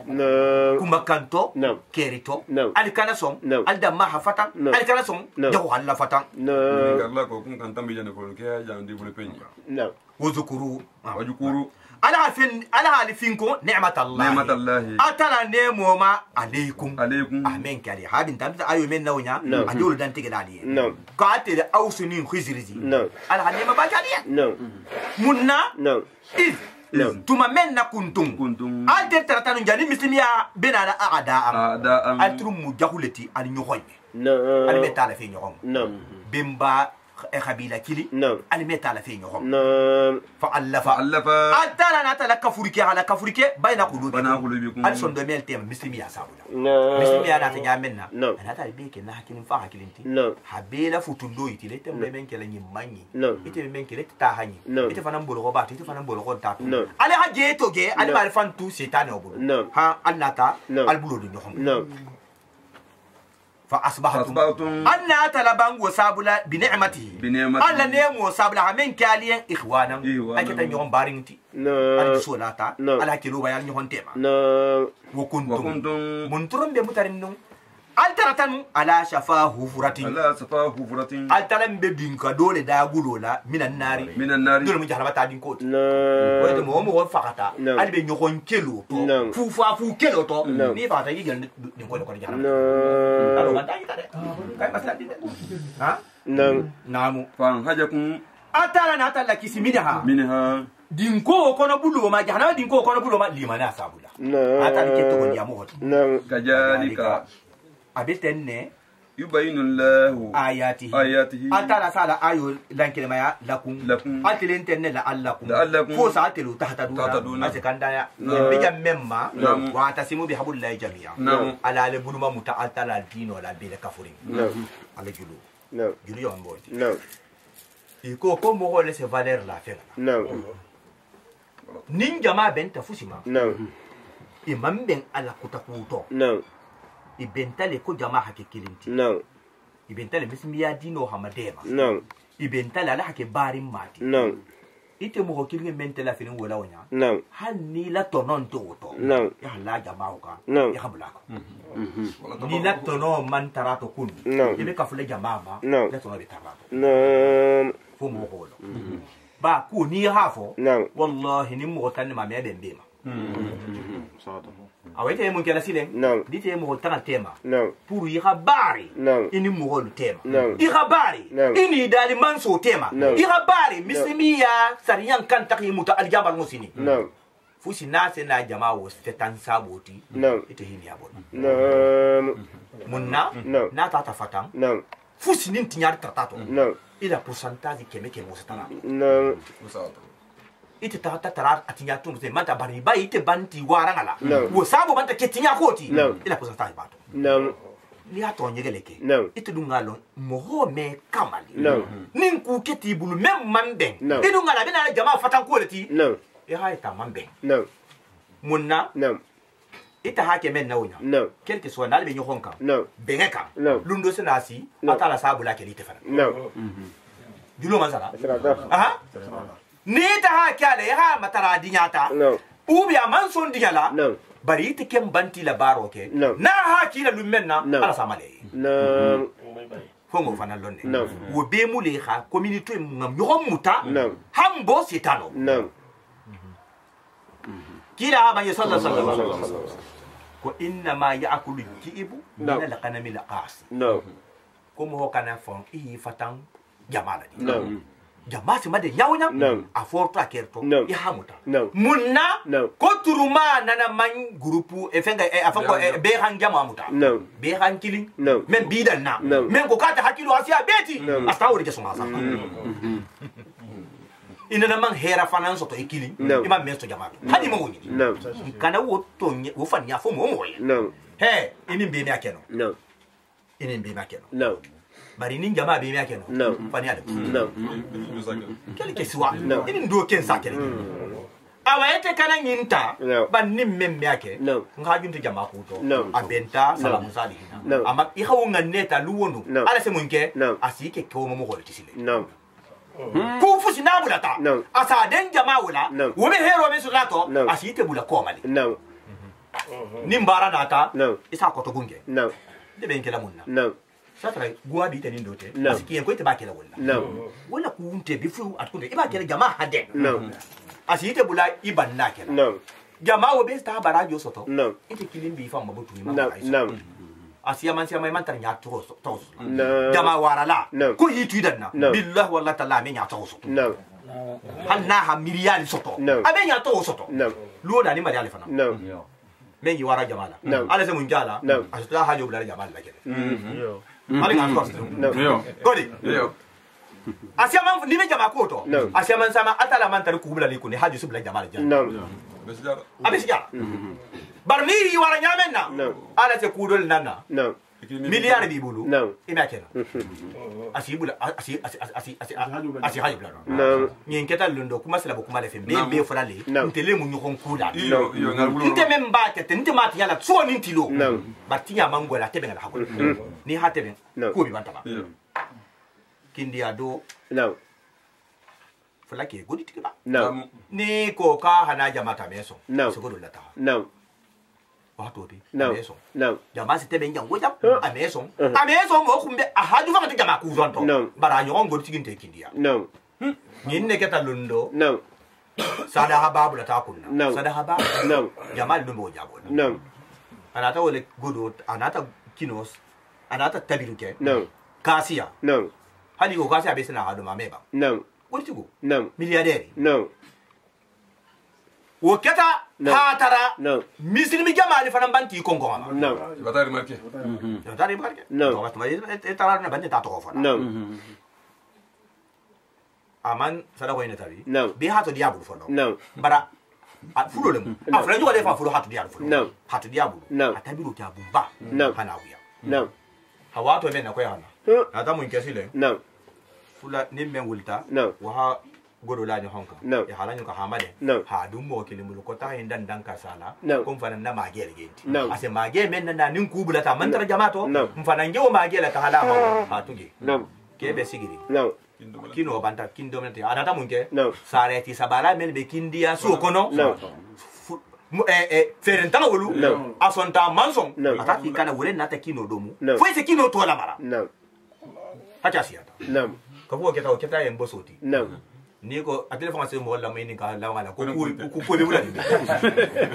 kuma kanto kerito ali kana son al damma hafata ali kana son jahu halla fata Allah ko kun kan tambiya ko ke ya ndi bule penya wuzukuru ala hali finko ni'matallah atala nemo ma alaikum amen kali habin tamta ayo men nawnya ajulu dan tigdali ko atele ausuni khizrizi ala hali ma bakaliya munna iz tuma menna kuntum alter taratanu jani mislimiya benala aada altrum mujahulati al nyohoy al betala fi nyohom bimba خبيلة كلي الميت على فين يوم فألف أتلا نتلا كفورك على كفورك بين قلوبكم ألسون دميل تيم مسلمي أسابنا مسلمي أنا تجامعنا أنا تالي بيك إنها كلين فاها كلينتي حبيلا فتندو يتي لتم بمن كلين يماني يتي بمن كلين تاهني يتي فنان بولغوبات يتي فنان بولغوت تاكو على هجي توجي على معرفان تو سيتاني أبو ها الناتا البلود نهم فأصبحتم أن أتلبان وسابلا بنعمته ألا نيم وسابلا من كاليا إخوانا أكتا نيوم بارينتي ألا سولاتا ألا كيلو بيان نيوم تيما وكنتم منترم بمترنم الترتن على شفا حفرة الترم بدينكا دول داغولولا من النار دول مجهربا تادين كوت ويد مو فقطا علي بي نيوكون كيلو تو فوفا فو كيلو تو ني فاتا يجل دينكو كو جهربا الو ما تاي تاد كاي مسلا دي ها نعم فان حاجكم atala na atala kisi minha dinko kono bulu ma jahana dinko kono bulu ma limana sabula atala keto ko diamo hot kajalika abitenne yubayinu Allahu ayatihi atala sala ayo lankele maya lakum atele intenne la allakum fo sa atelu tahtaduna asekanda ya bija memma wa tasimu bi hablillahi jami'a ala le buluma muta atala dino la bele kafurin ala julu julu yo mboti iko ko mo ko laisser valeur la faire ninja ma benta fusima imam ben ala kutakuto no ibentale ko jama hake kilinti no ibentale mismiya dino hamadema no ibentale ala hake barim mati no ite mo kilin mentela finin wala wonya no hal ni la tonon to no ya la jama ka no ya habla ko ni la tono man tarato kun no ibe ka fule jama ma no la tono be tarato no fo mo ko ba ku ni hafo no wallahi ni mo tan ma me ben bema awete mun kala silen no dite mo tan tema no pour yi habari no ini mo lu tema no yi habari no ini dali manso tema no yi habari mislimiya sariyan kan taki muta aljabal musini no fusi nase na jama wo setan saboti no ite hini abon no munna no na tata fatan no fusi nin tinyar tratato no ila pourcentage keme mo setana no ite tata tarar atinya tung se mata bari ba ite banti warangala no wo sabo banta ketinya koti no ila pourcentage bato no ni ato nyegeleke no ite dungalo moho me kamali no nin ku keti bulu mem mambe no idungala bina jama fatan koleti no e hayta mambe no munna no ita hake men nawnya no quelque soit dal be nyohonka no bengeka no lundo senasi no atala sabula ke lite fana no julo masala Trata. aha ni ta hake ale ha matara dinyata no ubi aman son dinyala no bari ite kem banti la baro ke no na haki la lumenna no ala samale no fongo fana lonne no wo be mule ha community ngam yo muta no hambo sitano no kila haba ya sallallahu alaihi wasallam ko inna ma ya'kulu kibu min al-qanami al-qasi no ko mo kana fon i fatan jamala di no jama si made nyawnya no a forto akerto no ya hamuta no munna no ko turuma nana man grupu e fenga e afango be han jama muta no be han killing no men bidan na no men ko kata hakilo asia beti astawri ke suma sa ina man hera fanan soto e killing ima mesto jama hadi mo woni no kana wo to wo fan ya fo mo mo no he ini be mi akeno no ini be mi akeno no bari nin jama be mi akeno no fani ada no kele ke siwa ini ndo ken sa kele awayete kana nyinta ban nim mem mi ake nga junti jama ko to abenta salamu salihina ama i hawo nganeta luwondo ala se munke asike ko mo ko tisile no ku fusi na bulata asa den jama wala wo be hero be sulato asite bula ko mali no nimbara data isa ko to gunge no de ben kala munna no satra guwa bi tani ndote asiki en ko te ba kala wala wala ku unte bi fu atkunde iba kala jama hade asite bula ibanna kala jama wo be sta barajo soto ite kilin bi fa mabutu ni ma asiya man siya may man tar nya to jama warala ko hitu danna billahi wallahi ta'ala me nya to soto hanna ha miliyari soto abe nya to soto luo da ni mari alifana men yi wara jamala ala se mun jala asita ha jo bula jamala la kele ali nga ko godi asiya man ni be jama ko to asiya man sama atala man tar ku bula li ko ni haju subla jamala jala abe siya barni yi wara nyamen na ala se kudol nana miliyari bi bulu ina kena asibula asi haju bula nyen keta lundo kuma sala kuma le fembe be fulale ntele mu nyukon kuda nte memba kete nte mati yala so ni ntilo batinya mangola tebe ngala hakul ni hatebe ko bi bantaba kindi ado fulake godi tikiba ni ko ka hana jamata meso sogodo lata wato bi ameso jama site ben jango jam ameso mo kumbe ahaju fa jama ku zonto bara nyon go tigin te kindia nyin ne keta lundo sada haba bula ta kunna sada haba jama lundo jabo anata wole godo anata kinos anata tabiruke kasia hani go kasia be sina hadu mameba gortigo milliardaire wo keta hatara mislimi jamali fana banti kongo ma batari marke to wat ma etara na bande ta to fana aman sada ko ina tabi be hato diabul fono bara fulo lem afra jogo le fa fulo hato diabul hato diabul atabiru ta bumba hana wiya hawato men na ko yana ata mun kesile fula nimmen wulta wa godo la ni honka e halanyo ka hamade ha dum mo kilimul ko ta hindan dan kasala ko fana na magel genti ase magel men na nin kubula ta man tar jamato mfana ngewo magel ka hala ha tugi kebe sigiri kino banta kindo men anata munke sareti sabala men be kindia su kono ferentanga wolu asonta manson atati kana wure nata kino domu foi se kino to la mara hacha siata ko bo keta en bosoti ni ko atele fanga se mo la mai ni ka la wala ko ko be wula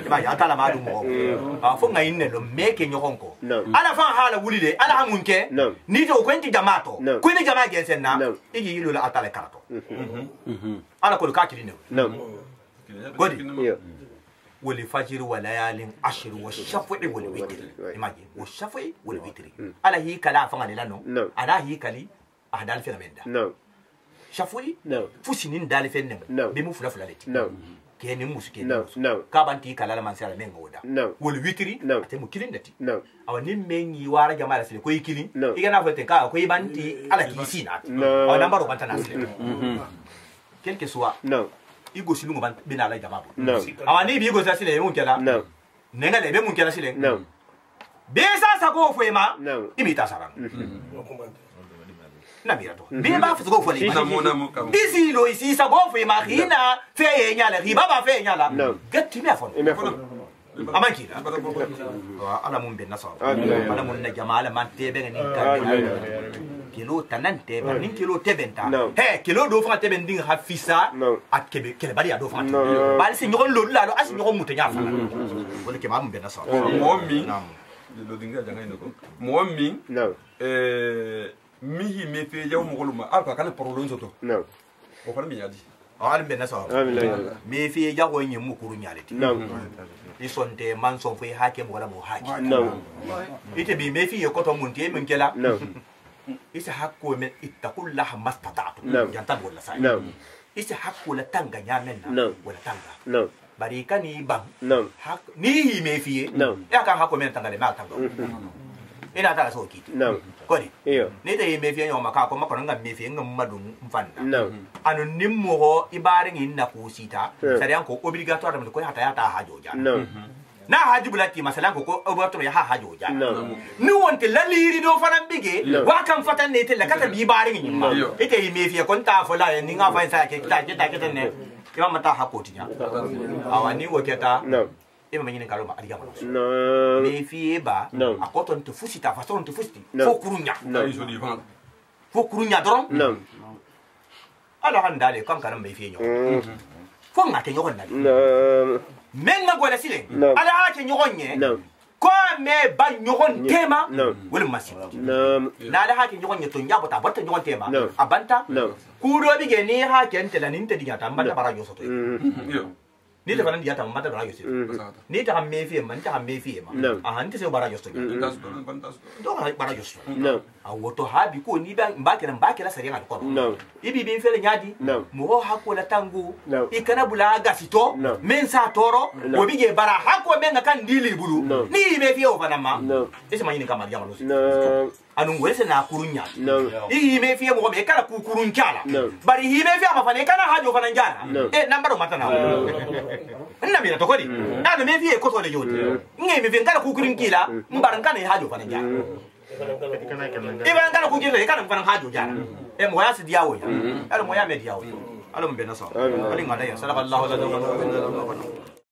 ba ya tala ma du mo fo ngai ne lo meke nyokonko ala fa hala wuli de ala hamunke ni to ko enti jamato ko ni jama gensen na igi yilo la atale karato ala ko ka kiri ne godi wali fajr wa layalin ashr wa shaf'i wal witr imagine wa shaf'i wal witr ala hi kala fa ngani lano ala hi kali ahdal fi menda shafui fusinin dali fenne be mu fula fula leti keni musuke ka banti kala man sala men ngoda wol witri ate mu kilin dati awa ni mengi wara jamala sile ko yikilin igana fote ka ko yibanti ala kisina awa nambaro bantana sile quel que soit igo silungo ban binala jamabo awa ni bi igo sile mun kala nenga le be mun kala sile be sa ko fema imita sarang na birato be ba fu go foli isi lo isi sa go fu ma hina fe nyala riba ba fe nyala gatti me afon amanki ala mun be naso ala mun na jamala man tebe ni ka kilo tanante ba nin kilo tebenta he kilo do fa teben ding hafisa at kebe kele bari do fa bal si nyogon lo la do as nyogon mutanya fa wala ke ma mun be naso mo mi lo dinga janga ino ko mo mi mihi me fe jaw mo goluma alka kana problème soto o fana mi yadi alim be naso me fe jaw nyi mu kuru nyaleti isonte manson fe hake mo wala mo haki ite bi me fi ko to munti men kela isa hakko men ittaqullah mastata'tu janta wala sai isa hakko la tanga nyamenna wala tanga bari kani bang hak ni me fi ya kan hakko men tanga le ma tanga ina ta so kiti kodi ne te me fi nyoma ka ko makon ngam me fi ngam madu mfanna anu nimmo ho ibare nginna ku sita sari an ko obligatoire ko hata ya ta hajo ja na haji bulati masalan ko obligatoire ya hajo ja ni wonte laliri do fana bige wa kan fatan ne te la kata bi bare ngimma ite me fi ko ta fola ni nga fa sa ke ta ne ima mata hakoti nya awani wo keta ima manyine kaloma aligama me fi ba akoto nte fusita façon nte fusti fo kurunya fo kurunya doron ala handale kan karam me fi nyo fo ngate nyo na menga gola sile ala ha ke nyo nye ko me ba nyo tema wala masi na ala ha ke nyo nye to nyabo ta bata nyo tema abanta kuro bige ni ha ke ntela ni nte digata mbata bara yo soto ni te fana dia ta mata bara yo soto ni ta me fi man ta me fi ma aha nte se bara yo soto do bara yo soto a woto habi ko ni ba mbake la sari ngado ko ibi bin fele nyadi mo ha ko la tangu ikana bula gasito men sa toro wo bige bara ha ko men kan dili bulu ni me fi o fana ma ese manyini kama dia malo anu wese na kurunya i me fi mo me kala ku kurun kala bari hi me fi ama fane kana hajo fana njana nambaro mata na nna mi to kodi anu me fi ko to le yodi ngai me fi kala ku kurun kila mbaran kana hajo fana njana iban kana ku kila kana fana hajo jana mo ya si diawo ya mo ya me diawo alo mbena so ali ngada ya sallallahu alaihi wasallam